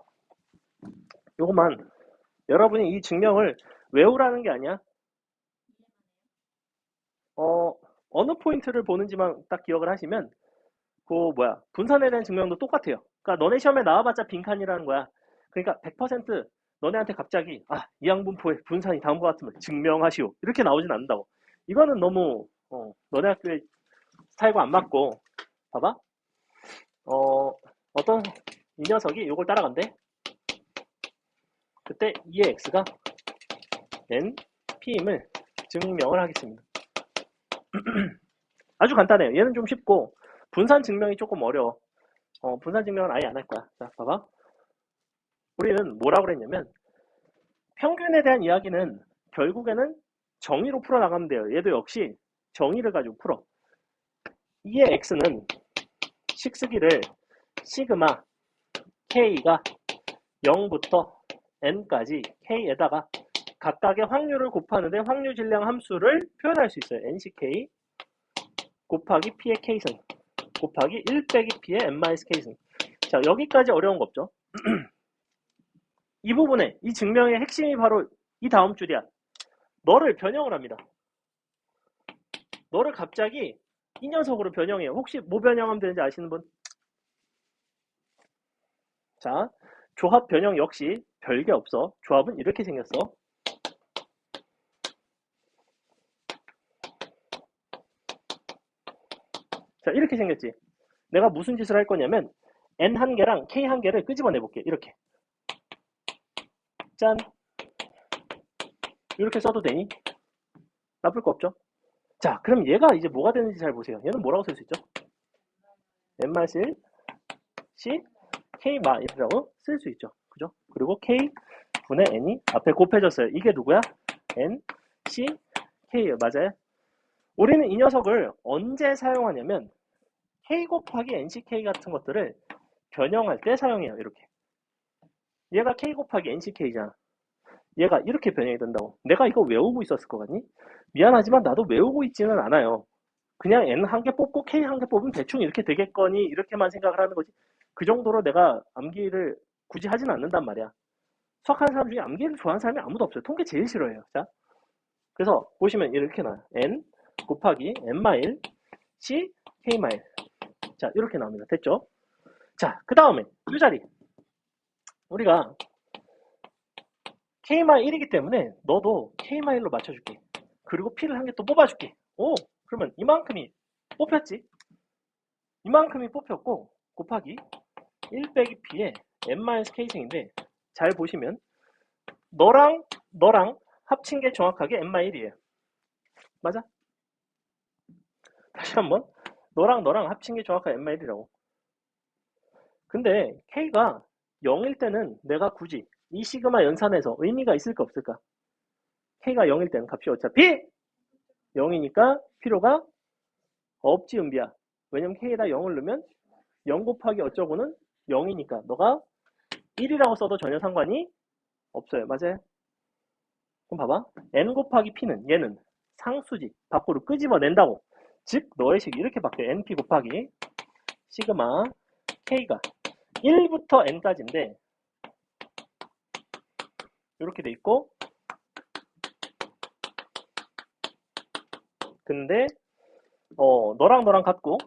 요것만 여러분이 이 증명을 외우라는 게 아니야. 어느 포인트를 보는지만 딱 기억을 하시면 분산에 대한 증명도 똑같아요. 그러니까 너네 시험에 나와봤자 빈칸이라는 거야. 그러니까 100% 너네한테 갑자기 이항분포의 분산이 다음과 같으면 증명하시오 이렇게 나오진 않는다고. 이거는 너무 너네 학교의 스타일과 안 맞고. 봐봐. 어떤 이 녀석이 이걸 따라간대. 그때 2의 x가 n, p임을 증명을 하겠습니다. 아주 간단해요. 얘는 좀 쉽고 분산 증명이 조금 어려워. 분산 증명은 아예 안 할 거야. 자, 봐봐. 우리는 뭐라고 그랬냐면 평균에 대한 이야기는 결국에는 정의로 풀어나가면 돼요. 얘도 역시 정의를 가지고 풀어. 2의 x는 식쓰기를 시그마 k가 0부터 n까지 k에다가 각각의 확률을 곱하는데 확률 질량 함수를 표현할 수 있어요. nck 곱하기 p의 k승 곱하기 1 빼기 p의 n-k승. 자, 여기까지 어려운 거 없죠? 이 부분에 이 증명의 핵심이 바로 이 다음 줄이야. 너를 변형을 합니다. 너를 갑자기 이 녀석으로 변형해요. 혹시 뭐 변형하면 되는지 아시는 분? 자, 조합 변형 역시 별게 없어. 조합은 이렇게 생겼어. 자, 이렇게 생겼지. 내가 무슨 짓을 할 거냐면 n 한 개랑 k 한 개를 끄집어내 볼게. 이렇게. 짠. 이렇게 써도 되니? 나쁠 거 없죠? 자, 그럼 얘가 이제 뭐가 되는지 잘 보세요. 얘는 뭐라고 쓸 수 있죠? n-1 c k-1이라고 쓸 수 있죠. 그죠? 그리고 k 분의 n이 앞에 곱해졌어요. 이게 누구야? n, c, k예요. 맞아요? 우리는 이 녀석을 언제 사용하냐면 k 곱하기 nck 같은 것들을 변형할 때 사용해요. 이렇게. 얘가 k 곱하기 nck잖아. 얘가 이렇게 변형이 된다고. 내가 이거 외우고 있었을 것 같니? 미안하지만 나도 외우고 있지는 않아요. 그냥 n 한 개 뽑고 k 한 개 뽑으면 대충 이렇게 되겠거니 이렇게만 생각을 하는 거지. 그 정도로 내가 암기를 굳이 하진 않는단 말이야. 수학하는 사람 중에 암기를 좋아하는 사람이 아무도 없어요. 통계 제일 싫어해요. 자, 그래서 보시면 이렇게 나와요. n 곱하기 n-1 c k-1. 자, 이렇게 나옵니다. 됐죠? 자, 그 다음에 이 자리 우리가 k-1이기 때문에 너도 k-1로 맞춰줄게. 그리고 p를 한 개 또 뽑아줄게. 오, 그러면 이만큼이 뽑혔지? 이만큼이 뽑혔고 곱하기 1 빼기 p의 n-k승인데 잘 보시면 너랑 합친 게 정확하게 n-1이에요. 맞아? 다시 한번 너랑 합친 게 정확하게 n-1이라고. 근데 k가 0일 때는 내가 굳이 이 시그마 연산에서 의미가 있을까 없을까? k가 0일 때는 값이 어차피 0이니까 필요가 없지 은비야. 왜냐면 k에다 0을 넣으면 0 곱하기 어쩌고는 0이니까 너가 1이라고 써도 전혀 상관이 없어요. 맞아요? 그럼 봐봐. n 곱하기 p는 얘는 상수지. 밖으로 끄집어낸다고. 즉 너의 식이 이렇게 바뀌어요. np 곱하기 시그마 k가 1부터 n까지인데 이렇게 돼 있고 근데 너랑 같고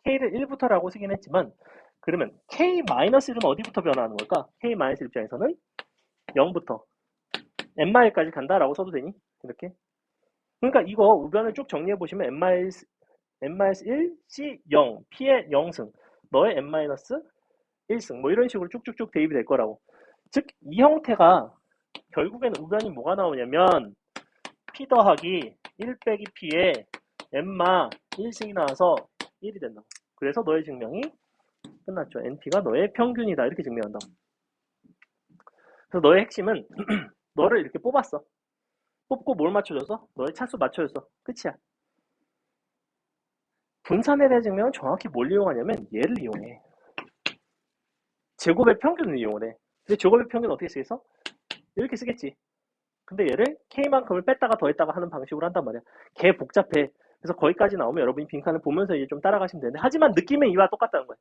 k를 1부터라고 쓰긴 했지만 그러면 k-1은 어디부터 변화하는 걸까? k-1 입장에서는 0부터 n-까지 간다라고 써도 되니? 이렇게. 그러니까 이거 우변을 쭉 정리해 보시면 n-1, c 0, p의 0승, 너의 n-1승 뭐 이런 식으로 쭉쭉쭉 대입이 될 거라고. 즉 이 형태가 결국에는 우변이 뭐가 나오냐면 p 더하기 1 빼기 p에 n마 1승이 나와서 1이 된다고. 그래서 너의 증명이 끝났죠. np가 너의 평균이다 이렇게 증명한다고. 그래서 너의 핵심은 너를 이렇게 뽑았어. 뽑고 뭘 맞춰줬어? 너의 차수 맞춰줬어. 끝이야. 분산에 대한 증명은 정확히 뭘 이용하냐면 얘를 이용해. 제곱의 평균을 이용을 해. 근데 제곱의 평균은 어떻게 쓰겠어? 이렇게 쓰겠지. 근데 얘를 K만큼을 뺐다가 더했다가 하는 방식으로 한단 말이야. 개 복잡해. 그래서 거기까지 나오면 여러분이 빈칸을 보면서 이제 좀 따라가시면 되는데, 하지만 느낌은 이와 똑같다는 거야.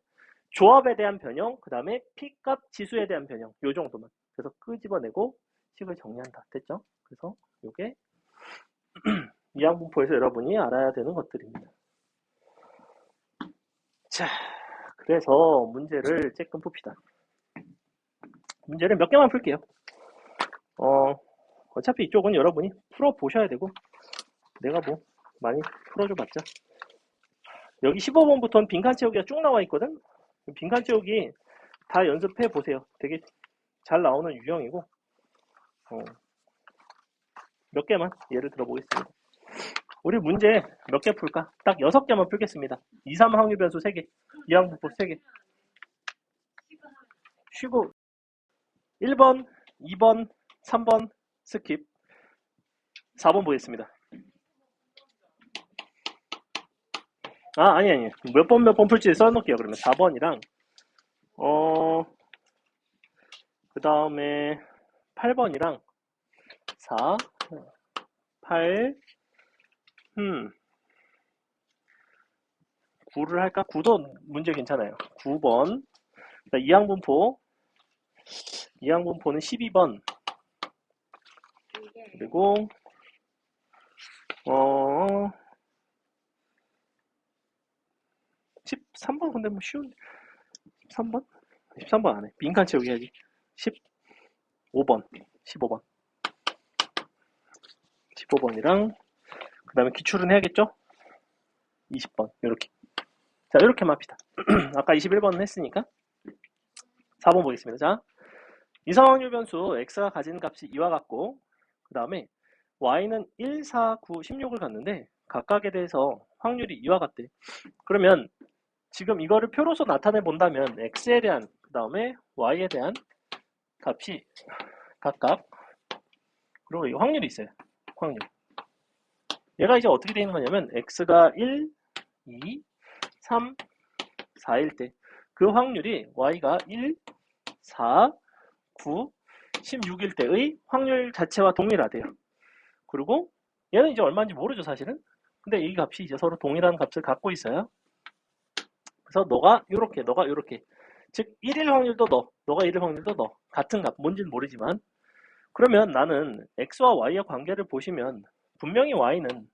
조합에 대한 변형, 그 다음에 P값 지수에 대한 변형, 요 정도만. 그래서 끄집어내고 식을 정리한다. 됐죠? 그래서 요게 이항분포에서 여러분이 알아야 되는 것들입니다. 자, 그래서 문제를 쬐끔 풉시다. 문제를 몇 개만 풀게요. 어차피 이쪽은 여러분이 풀어보셔야 되고, 내가 뭐 많이 풀어줘봤자. 여기 15번부터는 빈칸 채우기가 쭉 나와 있거든. 빈칸 채우기 다 연습해 보세요. 되게 잘 나오는 유형이고, 몇 개만 예를 들어보겠습니다. 우리 문제 몇 개 풀까? 딱 6개만 풀겠습니다. 2, 3 확률 변수 3개, 이항분포 3개. 쉬고 1번, 2번, 3번 스킵. 4번 보겠습니다. 아니. 몇 번 풀지 써놓을게요. 그러면 4번이랑, 그 다음에 8번이랑 4, 8, 9를 할까? 9도 문제 괜찮아요. 9번. 이항분포는 12번. 그리고, 13번 근데 뭐 쉬운, 13번? 13번 안 해. 빈칸 채우기 해야지. 15번. 15번이랑, 그 다음에 기출은 해야겠죠? 20번. 요렇게. 자, 요렇게만 합시다. 아까 21번은 했으니까. 4번 보겠습니다. 자, 이상확률 변수 x가 가진 값이 이와 같고, 그 다음에 y는 1, 4, 9, 16을 갖는데 각각에 대해서 확률이 이와 같대. 그러면 지금 이거를 표로서 나타내 본다면 x에 대한, 그 다음에 y에 대한 값이 각각, 그리고 이 확률이 있어요. 확률. 얘가 이제 어떻게 되는 거냐면 x가 1, 2, 3, 4일 때 그 확률이 y가 1, 4, 9, 16일 때의 확률 자체와 동일하대요. 그리고 얘는 이제 얼마인지 모르죠, 사실은. 근데 이 값이 이제 서로 동일한 값을 갖고 있어요. 그래서 너가 요렇게. 즉 1일 확률도 너가 1일 확률도 같은 값, 뭔지는 모르지만. 그러면 나는 x와 y의 관계를 보시면 분명히 y는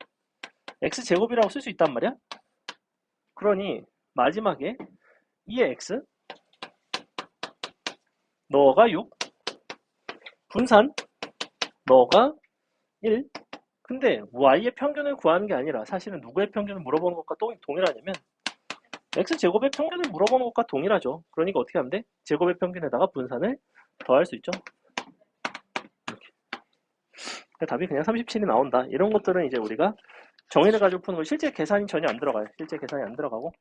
x제곱이라고 쓸 수 있단 말이야. 그러니 마지막에 2의 x, 너가 6, 분산, 너가 1. 근데 y의 평균을 구하는 게 아니라 사실은 누구의 평균을 물어보는 것과 동일하냐면 x제곱의 평균을 물어보는 것과 동일하죠. 그러니까 어떻게 하면 돼? 제곱의 평균에다가 분산을 더할 수 있죠. 이렇게. 답이 그냥 37이 나온다. 이런 것들은 이제 우리가 정의를 가지고 푸는 거, 실제 계산이 전혀 안 들어가요. 실제 계산이 안 들어가고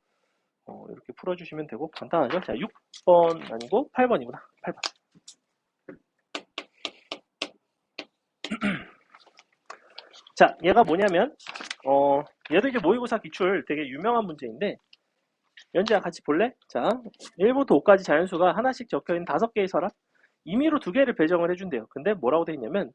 이렇게 풀어주시면 되고 간단하죠. 자, 6번 아니고 8번이구나. 8번. 자, 얘가 뭐냐면 얘도 이제 모의고사 기출 되게 유명한 문제인데, 연지야 같이 볼래? 자, 1부터 5까지 자연수가 하나씩 적혀있는 5개의 서랍, 임의로 2개를 배정을 해준대요. 근데 뭐라고 돼 있냐면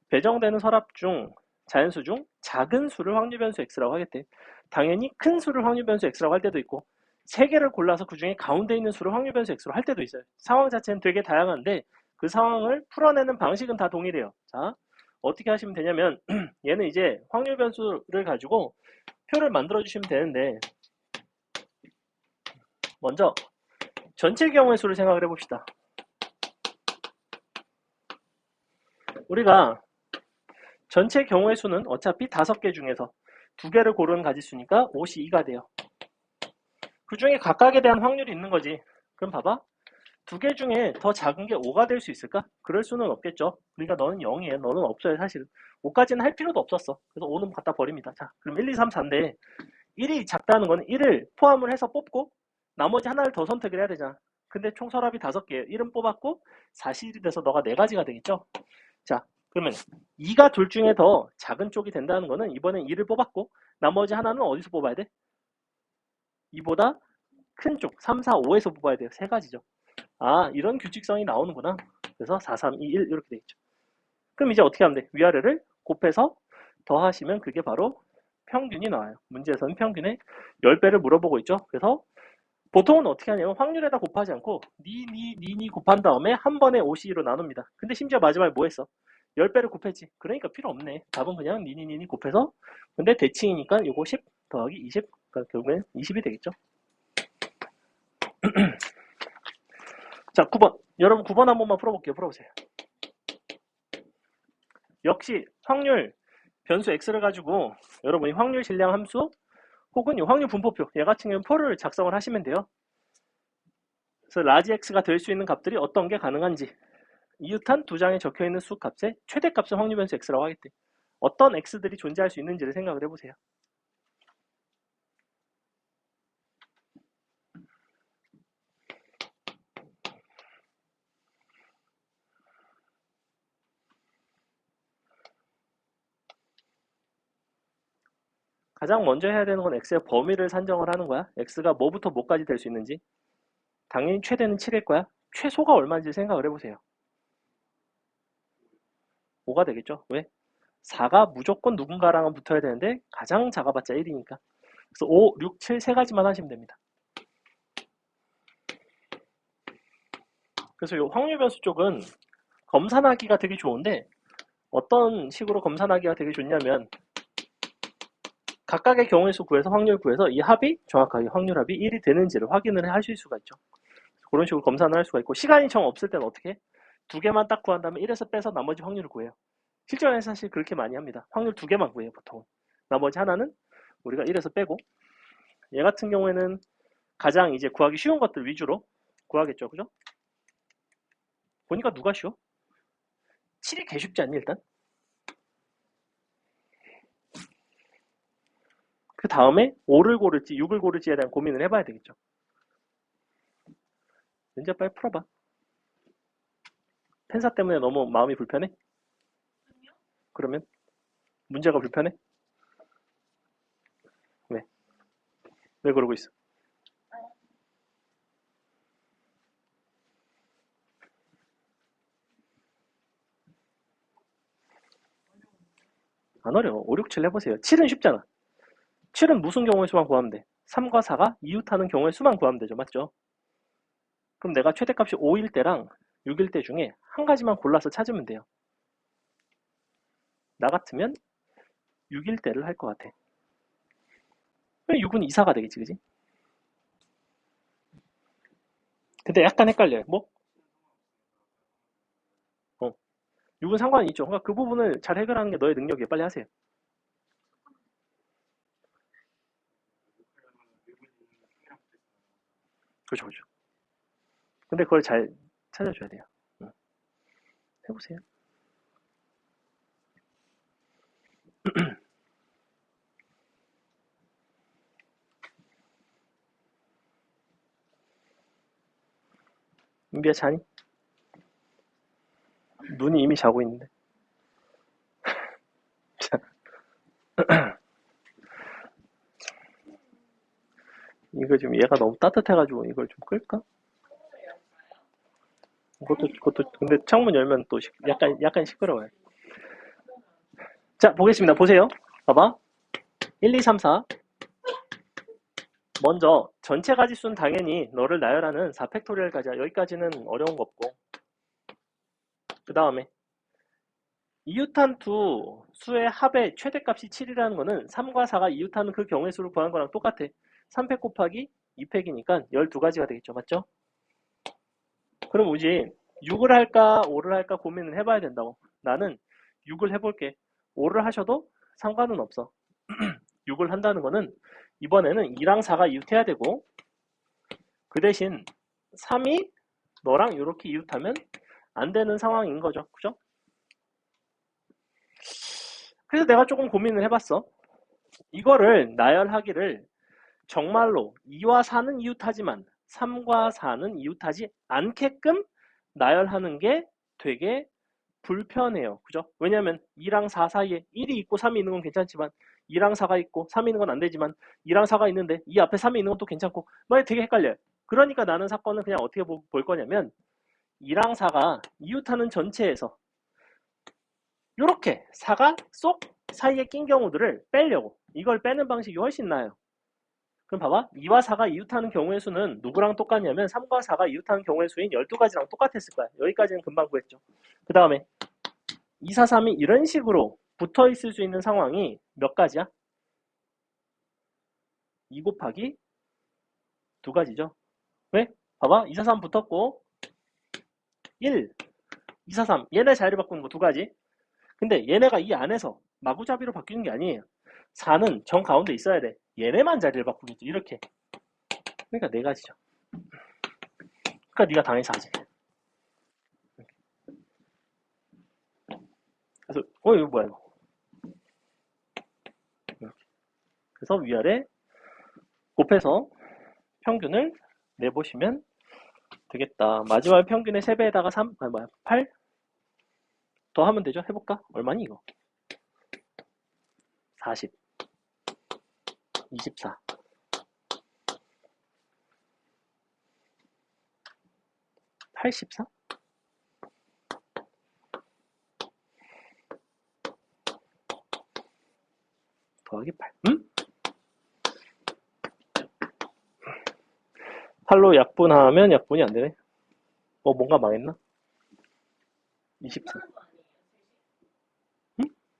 배정되는 서랍 중, 자연수 중 작은 수를 확률변수 x라고 하겠대. 당연히 큰 수를 확률변수 x라고 할 때도 있고, 3개를 골라서 그 중에 가운데 있는 수를 확률변수 x로 할 때도 있어요. 상황 자체는 되게 다양한데 그 상황을 풀어내는 방식은 다 동일해요. 자, 어떻게 하시면 되냐면 얘는 이제 확률변수를 가지고 표를 만들어 주시면 되는데, 먼저 전체 경우의 수를 생각을 해봅시다. 우리가 전체 경우의 수는 어차피 5개 중에서 두 개를 고르는 가지수니까 5이 2가 돼요. 그 중에 각각에 대한 확률이 있는 거지. 그럼 봐봐. 두 개 중에 더 작은 게 5가 될 수 있을까? 그럴 수는 없겠죠. 그러니까 너는 0이에요. 너는 없어요, 사실. 5까지는 할 필요도 없었어. 그래서 5는 갖다 버립니다. 자, 그럼 1, 2, 3, 4인데 1이 작다는 거는 1을 포함을 해서 뽑고 나머지 하나를 더 선택을 해야 되잖아. 근데 총 서랍이 5개예요. 1은 뽑았고 4실이 돼서 너가 4가지가 되겠죠? 자, 그러면 2가 둘 중에 더 작은 쪽이 된다는 거는 이번엔 2를 뽑았고 나머지 하나는 어디서 뽑아야 돼? 2보다 큰 쪽, 3, 4, 5에서 뽑아야 돼요. 3가지죠. 아, 이런 규칙성이 나오는구나. 그래서 4, 3, 2, 1 이렇게 되겠죠. 그럼 이제 어떻게 하면 돼? 위아래를 곱해서 더하시면 그게 바로 평균이 나와요. 문제에서는 평균의 10배를 물어보고 있죠. 그래서 보통은 어떻게 하냐면 확률에다 곱하지 않고 니 곱한 다음에 한 번에 5C로 나눕니다. 근데 심지어 마지막에 뭐 했어? 10배를 곱했지. 그러니까 필요 없네. 답은 그냥 니 곱해서 근데 대칭이니까 이거 10 더하기 20 그러니까 결국엔 20이 되겠죠. 자, 9번. 여러분 9번 한 번만 풀어볼게요. 풀어보세요. 역시 확률 변수 x를 가지고 여러분이 확률 질량 함수 혹은 이 확률 분포표 얘 같은 경우는 표를 작성을 하시면 돼요. 그래서 라지 x가 될 수 있는 값들이 어떤 게 가능한지 이웃한 두 장에 적혀있는 수 값의 최대값을 확률 변수 x라고 하겠대. 어떤 x들이 존재할 수 있는지를 생각을 해보세요. 가장 먼저 해야 되는 건 x의 범위를 산정을 하는 거야. x가 뭐부터 뭐까지 될 수 있는지. 당연히 최대는 7일 거야. 최소가 얼마인지 생각을 해보세요. 5가 되겠죠. 왜? 4가 무조건 누군가랑은 붙어야 되는데 가장 작아봤자 1이니까. 그래서 5, 6, 7 세 가지만 하시면 됩니다. 그래서 이 확률 변수 쪽은 검산하기가 되게 좋은데 어떤 식으로 검산하기가 되게 좋냐면 각각의 경우의 수 구해서 확률 구해서 이 합이 정확하게 확률 합이 1이 되는지를 확인을 하실 수가 있죠. 그런 식으로 검산을 할 수가 있고 시간이 정 없을 때는 어떻게? 두 개만 딱 구한 다음에 1에서 빼서 나머지 확률을 구해요. 실전에서 사실 그렇게 많이 합니다. 확률 2개만 구해요 보통. 나머지 하나는 우리가 1에서 빼고 얘 같은 경우에는 가장 이제 구하기 쉬운 것들 위주로 구하겠죠. 그죠? 보니까 누가 쉬워? 7이 개 쉽지 않니 일단? 그 다음에 5를 고를지 6을 고를지에 대한 고민을 해봐야 되겠죠. 이제 빨리 풀어봐. 펜사 때문에 너무 마음이 불편해? 그러면 문제가 불편해? 왜? 왜 그러고 있어? 안 어려워. 5, 6, 7 해보세요. 7은 쉽잖아. 7은 무슨 경우의 수만 구하면 돼? 3과 4가 이웃하는 경우의 수만 구하면 되죠. 맞죠? 그럼 내가 최대값이 5일 때랑 6일 때 중에 한 가지만 골라서 찾으면 돼요. 나 같으면 6일 때를 할 것 같아. 6은 2, 4가 되겠지, 그지? 근데 약간 헷갈려요. 뭐? 6은 상관이 있죠. 그러니까 그 부분을 잘 해결하는 게 너의 능력이에요. 빨리 하세요. 그렇죠, 그렇죠. 근데 그걸 잘 찾아줘야 돼요. 해보세요. 은비야 자니? 눈이 이미 자고 있는데. 이거 지금 얘가 너무 따뜻해가지고 이걸 좀 끌까? 그것도 근데 창문 열면 또 약간 시끄러워요. 자, 보겠습니다. 보세요. 봐봐. 1, 2, 3, 4. 먼저 전체 가지수는 당연히 너를 나열하는 4팩토리얼 가지야. 여기까지는 어려운 거 없고. 그 다음에 이웃한 두 수의 합의 최대값이 7이라는 거는 3과 4가 이웃하는 그 경우의 수를 구하는 거랑 똑같아. 3팩 곱하기 2팩이니까 12가지가 되겠죠. 맞죠? 그럼 우지 6을 할까 5를 할까 고민을 해봐야 된다고. 나는 6을 해볼게. 5를 하셔도 상관은 없어. 6을 한다는 거는 이번에는 2랑 4가 이웃해야 되고 그 대신 3이 너랑 이렇게 이웃하면 안 되는 상황인 거죠. 그죠? 그래서 내가 조금 고민을 해봤어. 이거를 나열하기를 정말로 2와 4는 이웃하지만 3과 4는 이웃하지 않게끔 나열하는 게 되게 불편해요. 그죠? 왜냐면 2랑 4 사이에 1이 있고 3이 있는 건 괜찮지만 2랑 4가 있고 3이 있는 건 안 되지만 2랑 4가 있는데 이 앞에 3이 있는 것도 괜찮고 막 되게 헷갈려요. 그러니까 나는 사건은 그냥 어떻게 볼 거냐면 2랑 4가 이웃하는 전체에서 이렇게 4가 쏙 사이에 낀 경우들을 빼려고 이걸 빼는 방식이 훨씬 나아요. 그럼 봐봐. 2와 4가 이웃하는 경우의 수는 누구랑 똑같냐면 3과 4가 이웃하는 경우의 수인 12가지랑 똑같았을 거야. 여기까지는 금방 구했죠. 그 다음에 2, 4, 3이 이런 식으로 붙어 있을 수 있는 상황이 몇 가지야? 2 곱하기 2가지죠. 왜? 봐봐. 2, 4, 3 붙었고 1, 2, 4, 3 얘네 자리를 바꾸는 거 2가지. 근데 얘네가 이 안에서 마구잡이로 바뀌는 게 아니에요. 4는 정 가운데 있어야 돼. 얘네만 자리를 바꾸겠죠. 이렇게. 그러니까 4가지죠. 그러니까 네가 당해서 하지. 그래서 이거 뭐야 이거. 이렇게. 그래서 위아래 곱해서 평균을 내보시면 되겠다. 마지막 평균의 3배에다가 8 더 하면 되죠. 해볼까? 얼마니 이거? 40 24 84 더하기 8 8로 약분하면 약분이 안 되네. 뭔가 망했나? 24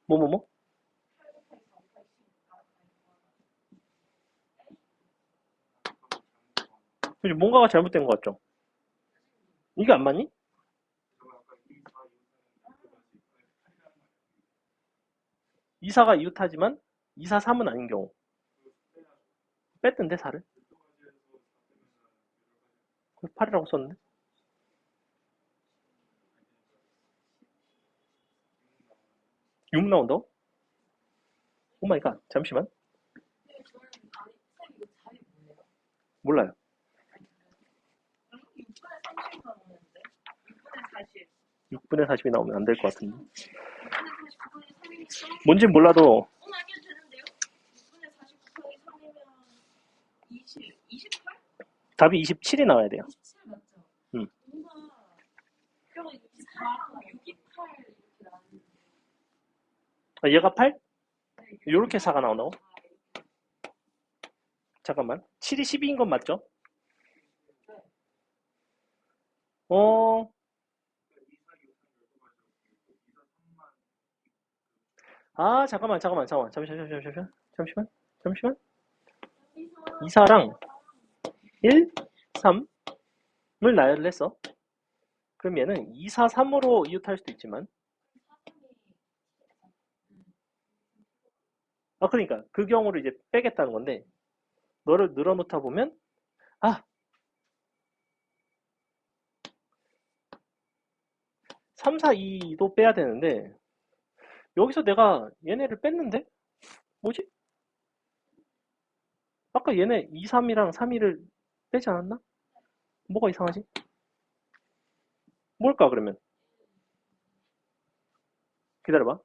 뭐? 뭔가가 잘못된 것 같죠? 이게 안 맞니? 2사가 이웃하지만 2, 4, 3은 아닌 경우 뺐던데 4를 8이라고 썼는데 6 나온다고? 오마이갓 잠시만 몰라요. 6분의 40이 나오면 안 될 것 같은데 뭔진 몰라도 답이 27이 나와야 돼요. 얘가 8? 이렇게 4가 나온다고? 잠깐만 7이 12인 건 맞죠? 잠깐만 잠시만 2사랑 1, 3을 나열을 했어. 그럼 얘는 2, 4, 3으로 이웃할 수도 있지만 그러니까 그 경우를 이제 빼겠다는 건데 너를 늘어놓다 보면 3, 4, 2도 빼야 되는데 여기서 내가 얘네를 뺐는데 뭐지? 아까 얘네 2, 3이랑 3, 2를 빼지 않았나? 뭐가 이상하지? 뭘까 그러면? 기다려봐.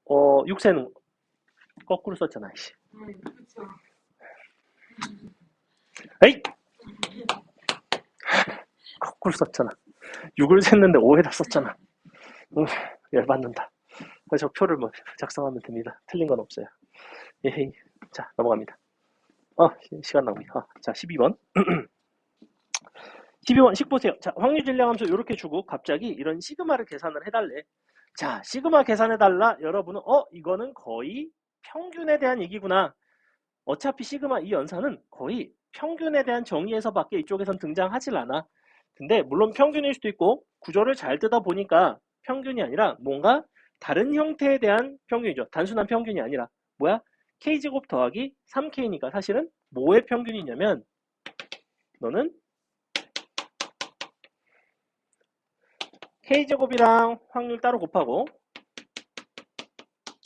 6세는 거꾸로 썼잖아. 에이! 거꾸로 썼잖아. 6을 셌는데 5에다 썼잖아. 열받는다. 그래서 표를 뭐 작성하면 됩니다. 틀린 건 없어요. 예헤이. 자, 넘어갑니다. 시간 낭비가. 자, 12번. 12번 식 보세요. 자, 확률 질량함수 이렇게 주고 갑자기 이런 시그마를 계산을 해달래. 자, 시그마 계산해달라. 여러분은 이거는 거의 평균에 대한 얘기구나. 어차피 시그마 이 연산은 거의 평균에 대한 정의에서밖에 이쪽에선 등장하질 않아. 근데 물론 평균일 수도 있고 구조를 잘 뜯어 보니까 평균이 아니라 뭔가 다른 형태에 대한 평균이죠. 단순한 평균이 아니라 뭐야? K제곱 더하기 3K니까 사실은 뭐의 평균이냐면 너는 K제곱이랑 확률 따로 곱하고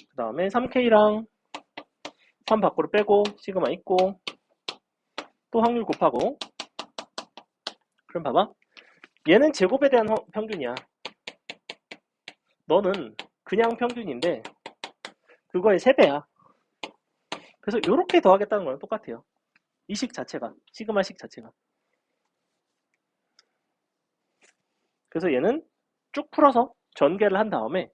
그 다음에 3K랑 3 밖으로 빼고 시그마 있고 또 확률 곱하고 그럼 봐봐. 얘는 제곱에 대한 평균이야. 너는 그냥 평균인데 그거의 3배야. 그래서 이렇게 더하겠다는 거랑 똑같아요. 이 식 자체가, 시그마식 자체가. 그래서 얘는 쭉 풀어서 전개를 한 다음에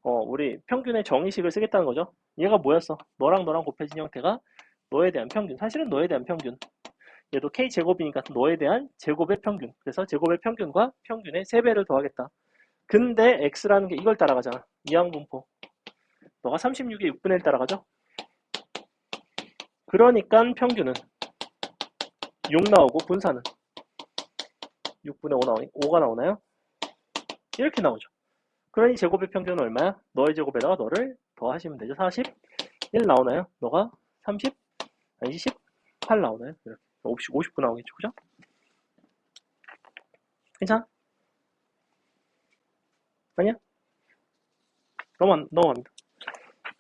우리 평균의 정의식을 쓰겠다는 거죠. 얘가 뭐였어? 너랑 너랑 곱해진 형태가 너에 대한 평균. 사실은 너에 대한 평균. 얘도 K제곱이니까 너에 대한 제곱의 평균. 그래서 제곱의 평균과 평균의 3배를 더하겠다. 근데 X라는 게 이걸 따라가잖아. 이항분포. 너가 36에 6분의 1 따라가죠? 그러니까 평균은 6 나오고 분산은 6분의 5 나오니 5가 나오나요? 이렇게 나오죠. 그러니 제곱의 평균은 얼마야? 너의 제곱에다가 너를 더하시면 되죠. 41 나오나요? 너가 30? 아니지 18 나오나요? 이렇게 59 나오겠죠. 그죠? 괜찮아? 아니야? 넘어갑니다.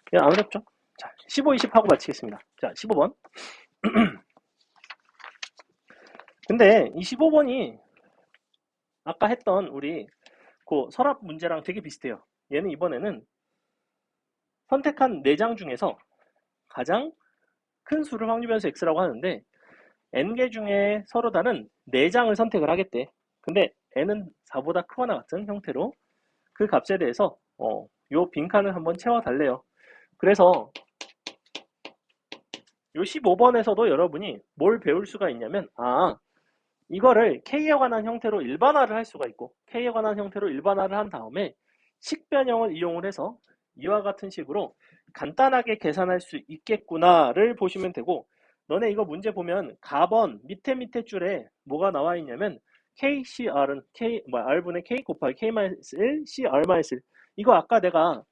그냥 안 어렵죠? 자, 15, 20 하고 마치겠습니다. 자, 15번. 근데 이 15번이 아까 했던 우리 그 서랍 문제랑 되게 비슷해요. 얘는 이번에는 선택한 4장 중에서 가장 큰 수를 확률 변수 x라고 하는데 n개 중에 서로 다른 4장을 선택을 하겠대. 근데 n은 4보다 크거나 같은 형태로 그 값에 대해서 요 빈칸을 한번 채워달래요. 그래서 요 15번에서도 여러분이 뭘 배울 수가 있냐면 이거를 K에 관한 형태로 일반화를 할 수가 있고 K에 관한 형태로 일반화를 한 다음에 식변형을 이용을 해서 이와 같은 식으로 간단하게 계산할 수 있겠구나를 보시면 되고 너네 이거 문제 보면 가번 밑에 줄에 뭐가 나와 있냐면 KCR은 R분의 K 곱하기 K-1 CR-1 이거 아까 내가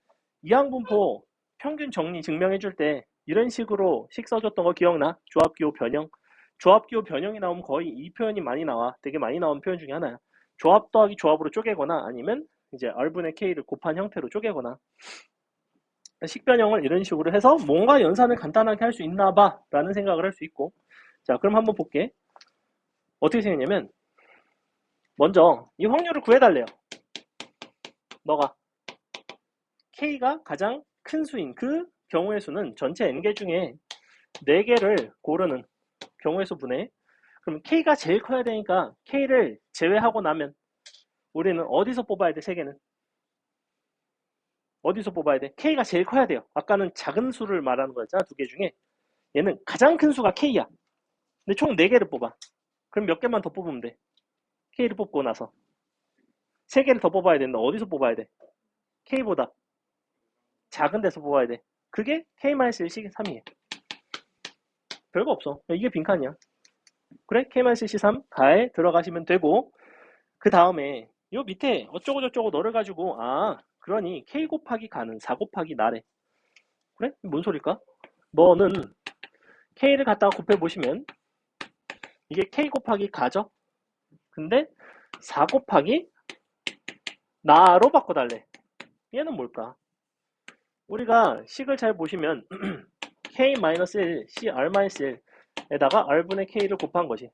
이항분포 평균 정리 증명해 줄 때 이런 식으로 식 써줬던 거 기억나? 조합기호 변형 조합기호 변형이 나오면 거의 이 표현이 많이 나와. 되게 많이 나온 표현 중에 하나야. 조합 더하기 조합으로 쪼개거나 아니면 이제 R분의 K를 곱한 형태로 쪼개거나 식변형을 이런 식으로 해서 뭔가 연산을 간단하게 할 수 있나 봐 라는 생각을 할 수 있고 자 그럼 한번 볼게. 어떻게 생겼냐면 먼저 이 확률을 구해달래요. 너가 K가 가장 큰 수인 그 경우의 수는 전체 N개 중에 4개를 고르는 경우의 수 분해 그럼 K가 제일 커야 되니까 K를 제외하고 나면 우리는 어디서 뽑아야 돼? 3개는 어디서 뽑아야 돼? K가 제일 커야 돼요. 아까는 작은 수를 말하는 거였잖아. 2개 중에 얘는 가장 큰 수가 K야. 근데 총 4개를 뽑아. 그럼 몇 개만 더 뽑으면 돼? K를 뽑고 나서 3개를 더 뽑아야 된다. 어디서 뽑아야 돼? K보다 작은 데서 뽑아야 돼. 그게 K-1씩 3이에요. 별거 없어. 이게 빈칸이야. 그래? K-1씩 3 가에 들어가시면 되고 그 다음에 요 밑에 어쩌고저쩌고 너를 가지고 그러니 K 곱하기 가는 4 곱하기 나래. 그래? 뭔 소릴까? 너는 K를 갖다가 곱해보시면 이게 K 곱하기 가죠? 근데 4 곱하기 나로 바꿔달래. 얘는 뭘까? 우리가 식을 잘 보시면 K-1, CR-1에다가 R분의 K를 곱한 것이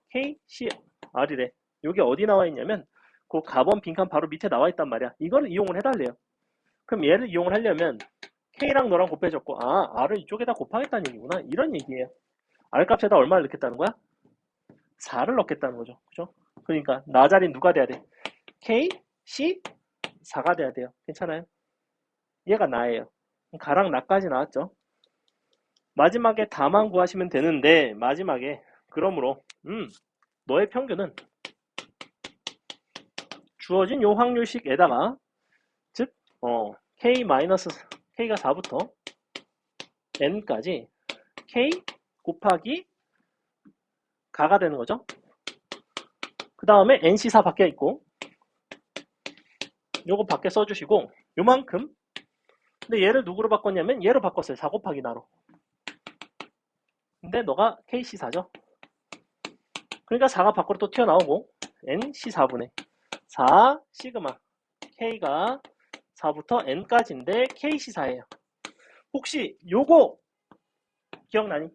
K, CR이래. 이게 어디 나와 있냐면 그 가번 빈칸 바로 밑에 나와 있단 말이야. 이걸 이용을 해달래요. 그럼 얘를 이용을 하려면 K랑 너랑 곱해줬고 R을 이쪽에다 곱하겠다는 얘기구나. 이런 얘기예요. R 값에다 얼마를 넣겠다는 거야? 4를 넣겠다는 거죠. 그죠? 그러니까 나 자리는 누가 돼야 돼? K, C, 4가 돼야 돼요. 괜찮아요? 얘가 나예요. 가랑 나까지 나왔죠. 마지막에 다만 구하시면 되는데 마지막에 그러므로 너의 평균은 주어진 요 확률식에다가 즉 K가 4부터 N까지 K 곱하기 가가 되는 거죠. 그 다음에 NC4 밖에 있고 요거 밖에 써주시고 요만큼. 근데 얘를 누구로 바꿨냐면 얘로 바꿨어요. 4 곱하기 나로. 근데 너가 KC4죠. 그러니까 4가 밖으로 또 튀어나오고 NC4분의 4 시그마 K가 4부터 N까지인데 KC4예요. 혹시 요거 기억나니?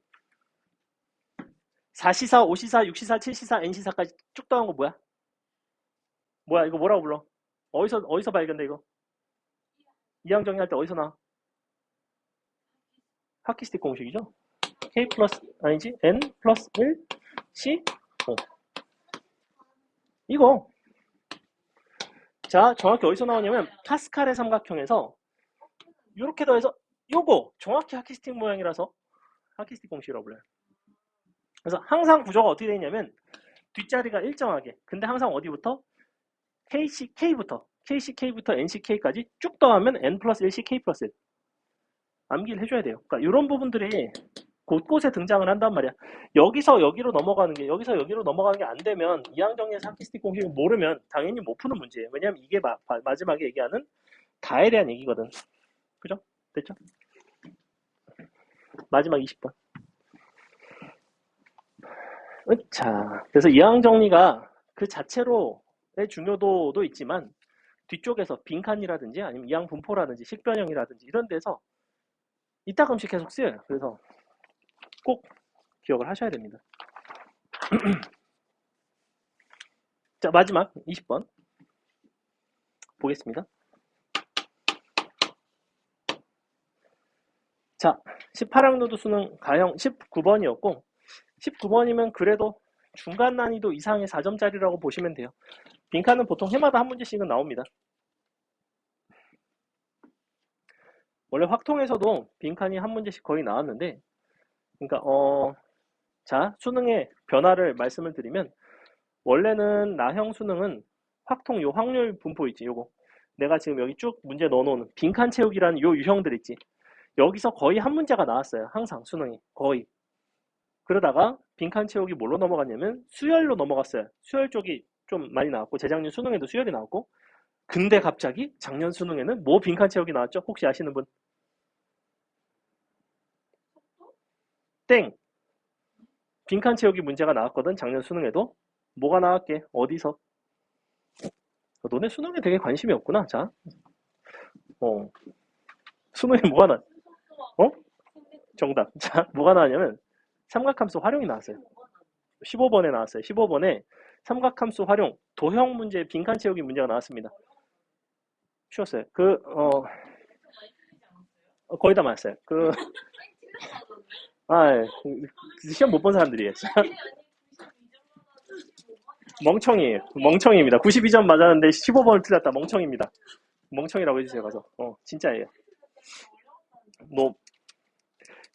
4C4, 5C4, 6C4, 7C4, NC4까지 쭉 더한 거 뭐야? 뭐야 이거 뭐라고 불러? 어디서 발견돼 이거? 이항 정리할 때 어디서 나와? 하키스틱 공식이죠? K 플러스 아니지? N 플러스 1 C 5 이거 자 정확히 어디서 나오냐면 파스칼의 삼각형에서 이렇게 더해서 요거 정확히 하키스틱 모양이라서 하키스틱 공식이라고 불러요. 그래서 항상 구조가 어떻게 되어 있냐면 뒷자리가 일정하게 근데 항상 어디부터? KCK부터 NCK까지 쭉 더하면 N 플러스 1 CK 플러스 1 암기를 해줘야 돼요. 그러니까 이런 부분들이 곳곳에 등장을 한단 말이야. 여기서 여기로 넘어가는 게 여기서 여기로 넘어가는 게 안 되면 이항정리의 하키스틱 공식을 모르면 당연히 못 푸는 문제예요. 왜냐면 이게 마지막에 얘기하는 다에 대한 얘기거든. 그죠? 됐죠? 마지막 20번. 자, 그래서 이항정리가 그 자체로의 중요도도 있지만 뒤쪽에서 빈칸이라든지 아니면 이항분포라든지 식변형이라든지 이런 데서 이따금씩 계속 쓰여요. 그래서 꼭 기억을 하셔야 됩니다. 자, 마지막 20번 보겠습니다. 자, 18학년도 수능 가형 19번이었고 19번이면 그래도 중간 난이도 이상의 4점짜리라고 보시면 돼요. 빈칸은 보통 해마다 한 문제씩은 나옵니다. 원래 확통에서도 빈칸이 한 문제씩 거의 나왔는데 그러니까 자, 수능의 변화를 말씀을 드리면 원래는 나형 수능은 확통 요 확률 분포 있지 요거 내가 지금 여기 쭉 문제 넣어놓은 빈칸 채우기라는 요 유형들 있지 여기서 거의 한 문제가 나왔어요. 항상 수능이 거의 그러다가 빈칸 채우기 뭘로 넘어갔냐면 수열로 넘어갔어요. 수열 쪽이 좀 많이 나왔고 재작년 수능에도 수열이 나왔고 근데 갑자기 작년 수능에는 뭐 빈칸 채우기 나왔죠? 혹시 아시는 분? 땡! 빈칸 채우기 문제가 나왔거든 작년 수능에도 뭐가 나왔게? 어디서? 너네 수능에 되게 관심이 없구나. 자, 수능에 뭐가 나? 정답. 자, 뭐가 나왔냐면 삼각함수 활용이 나왔어요. 15번에 나왔어요. 15번에 삼각함수 활용 도형 문제 빈칸 채우기 문제가 나왔습니다. 쉬웠어요. 거의 다 맞았어요. 시험 못 본 사람들이에요. 멍청이에요. 멍청입니다. 92점 맞았는데 15번을 틀렸다. 멍청입니다. 멍청이라고 해주세요. 가서. 진짜예요. 뭐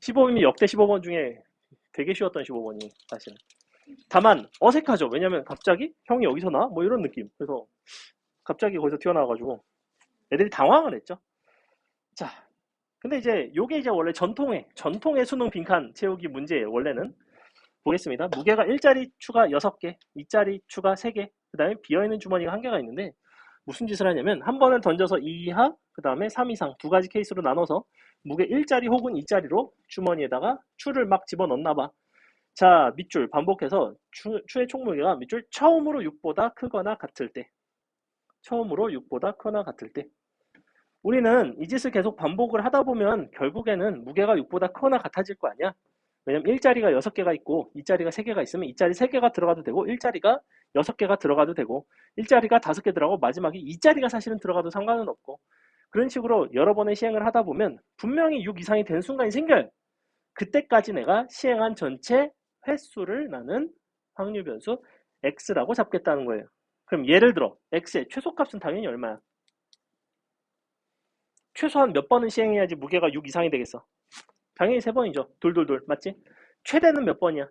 15번이 역대 15번 중에 되게 쉬웠던 15번이 사실은. 다만 어색하죠. 왜냐면 갑자기 형이 여기서 나? 뭐 이런 느낌. 그래서 갑자기 거기서 튀어나와가지고 애들이 당황을 했죠. 자, 근데 이제 요게 이제 원래 전통의 수능 빈칸 채우기 문제예요. 원래는 보겠습니다. 무게가 1자리 추가 6개, 2자리 추가 3개, 그 다음에 비어있는 주머니가 1개가 있는데 무슨 짓을 하냐면 한 번을 던져서 2 이하, 그 다음에 3 이상 두 가지 케이스로 나눠서 무게 1자리 혹은 2자리로 주머니에다가 추를 막 집어넣나 봐. 자, 밑줄 반복해서 추의 총무게가 밑줄 처음으로 6보다 크거나 같을 때 처음으로 6보다 크거나 같을 때 우리는 이 짓을 계속 반복을 하다 보면 결국에는 무게가 6보다 크거나 같아질 거 아니야. 왜냐면 1자리가 6개가 있고 2자리가 3개가 있으면 2자리 3개가 들어가도 되고 1자리가 6개가 들어가도 되고 1자리가 5개 들어가고 마지막에 2자리가 사실은 들어가도 상관은 없고 그런 식으로 여러 번의 시행을 하다 보면 분명히 6 이상이 되는 순간이 생겨요. 그때까지 내가 시행한 전체 횟수를 나는 확률 변수 x라고 잡겠다는 거예요. 그럼 예를 들어 x의 최소값은 당연히 얼마야? 최소한 몇 번은 시행해야지 무게가 6 이상이 되겠어? 당연히 3번이죠. 돌돌돌 맞지? 최대는 몇 번이야?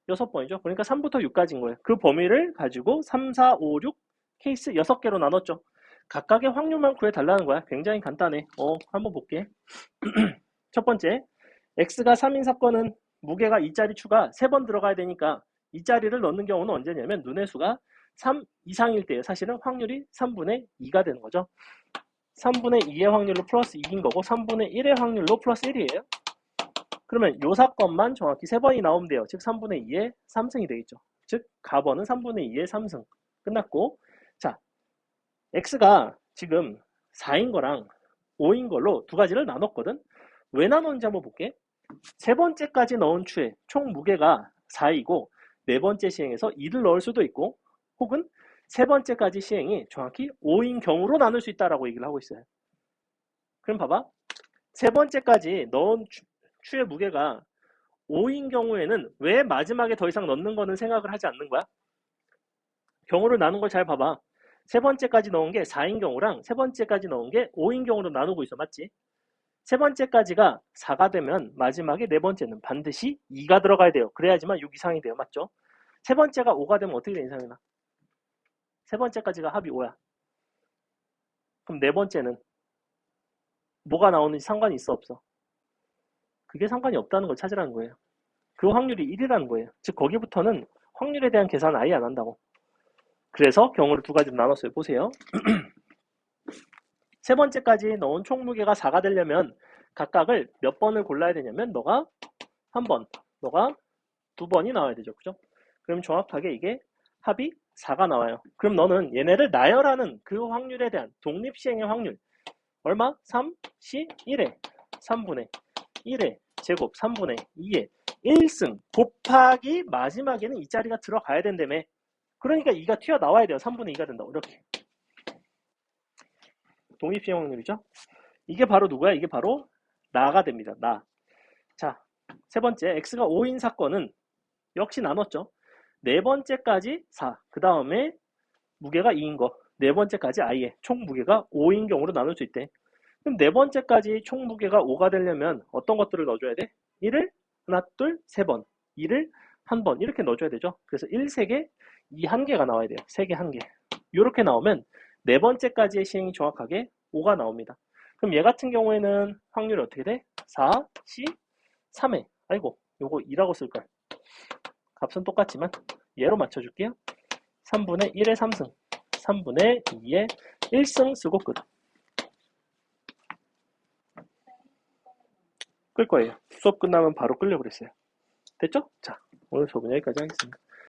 6번이죠. 그러니까 3부터 6까지인 거예요. 그 범위를 가지고 3, 4, 5, 6 케이스 6개로 나눴죠. 각각의 확률만 구해달라는 거야. 굉장히 간단해. 한번 볼게. 첫 번째, x가 3인 사건은 무게가 2자리 추가 3번 들어가야 되니까 2자리를 넣는 경우는 언제냐면 눈의 수가 3 이상일 때예요. 사실은 확률이 3분의 2가 되는 거죠. 3분의 2의 확률로 플러스 2인 거고 3분의 1의 확률로 플러스 1이에요. 그러면 요 사건만 정확히 3번이 나오면 돼요. 즉 3분의 2의 3승이 되겠죠. 즉 가번은 3분의 2의 3승. 끝났고, 자, x가 지금 4인 거랑 5인 걸로 두 가지를 나눴거든. 왜 나눴는지 한번 볼게. 세 번째까지 넣은 추의 총 무게가 4이고 네 번째 시행에서 2를 넣을 수도 있고, 혹은 세 번째까지 시행이 정확히 5인 경우로 나눌 수 있다라고 얘기를 하고 있어요. 그럼 봐봐. 세 번째까지 넣은 추의 무게가 5인 경우에는 왜 마지막에 더 이상 넣는 거는 생각을 하지 않는 거야? 경우를 나눈 걸 잘 봐봐. 세 번째까지 넣은 게 4인 경우랑 세 번째까지 넣은 게 5인 경우로 나누고 있어. 맞지? 세 번째까지가 4가 되면 마지막에 네 번째는 반드시 2가 들어가야 돼요. 그래야지만 6 이상이 돼요. 맞죠? 세 번째가 5가 되면 어떻게 되는 이상이나? 세 번째까지가 합이 5야. 그럼 네 번째는 뭐가 나오는지 상관이 있어 없어? 그게 상관이 없다는 걸 찾으라는 거예요. 그 확률이 1이라는 거예요. 즉 거기부터는 확률에 대한 계산을 아예 안 한다고. 그래서 경우를 두 가지로 나눴어요. 보세요. 세 번째까지 넣은 총 무게가 4가 되려면 각각을 몇 번을 골라야 되냐면 너가 한 번, 너가 두 번이 나와야 되죠. 그죠? 그럼 정확하게 이게 합이 4가 나와요. 그럼 너는 얘네를 나열하는 그 확률에 대한 독립시행의 확률 얼마? 3, C, 1에 3분의 1의 제곱 3분의 2의 1승 곱하기 마지막에는 이 자리가 들어가야 된다며. 그러니까 2가 튀어나와야 돼요. 3분의 2가 된다고. 이렇게 독립시행 확률이죠. 이게 바로 누구야? 이게 바로 나가 됩니다. 나. 자, 세 번째 x가 5인 사건은 역시 나눴죠. 네 번째까지 4, 그 다음에 무게가 2인 거. 네 번째까지 아예 총 무게가 5인 경우로 나눌 수 있대. 그럼 네 번째까지 총 무게가 5가 되려면 어떤 것들을 넣어줘야 돼? 1을 하나, 둘, 세 번. 2를 한 번. 이렇게 넣어줘야 되죠. 그래서 1, 3개, 2, 1개가 나와야 돼요. 3개, 1개. 이렇게 나오면 네 번째까지의 시행이 정확하게 5가 나옵니다. 그럼 얘 같은 경우에는 확률이 어떻게 돼? 4, C, 3회. 아이고, 요거 2라고 쓸걸. 값은 똑같지만 얘로 맞춰줄게요. 3분의 1의 3승, 3분의 2의 1승 쓰고 끝. 끌 거예요. 수업 끝나면 바로 끌려고 그랬어요. 됐죠? 자, 오늘 수업은 여기까지 하겠습니다.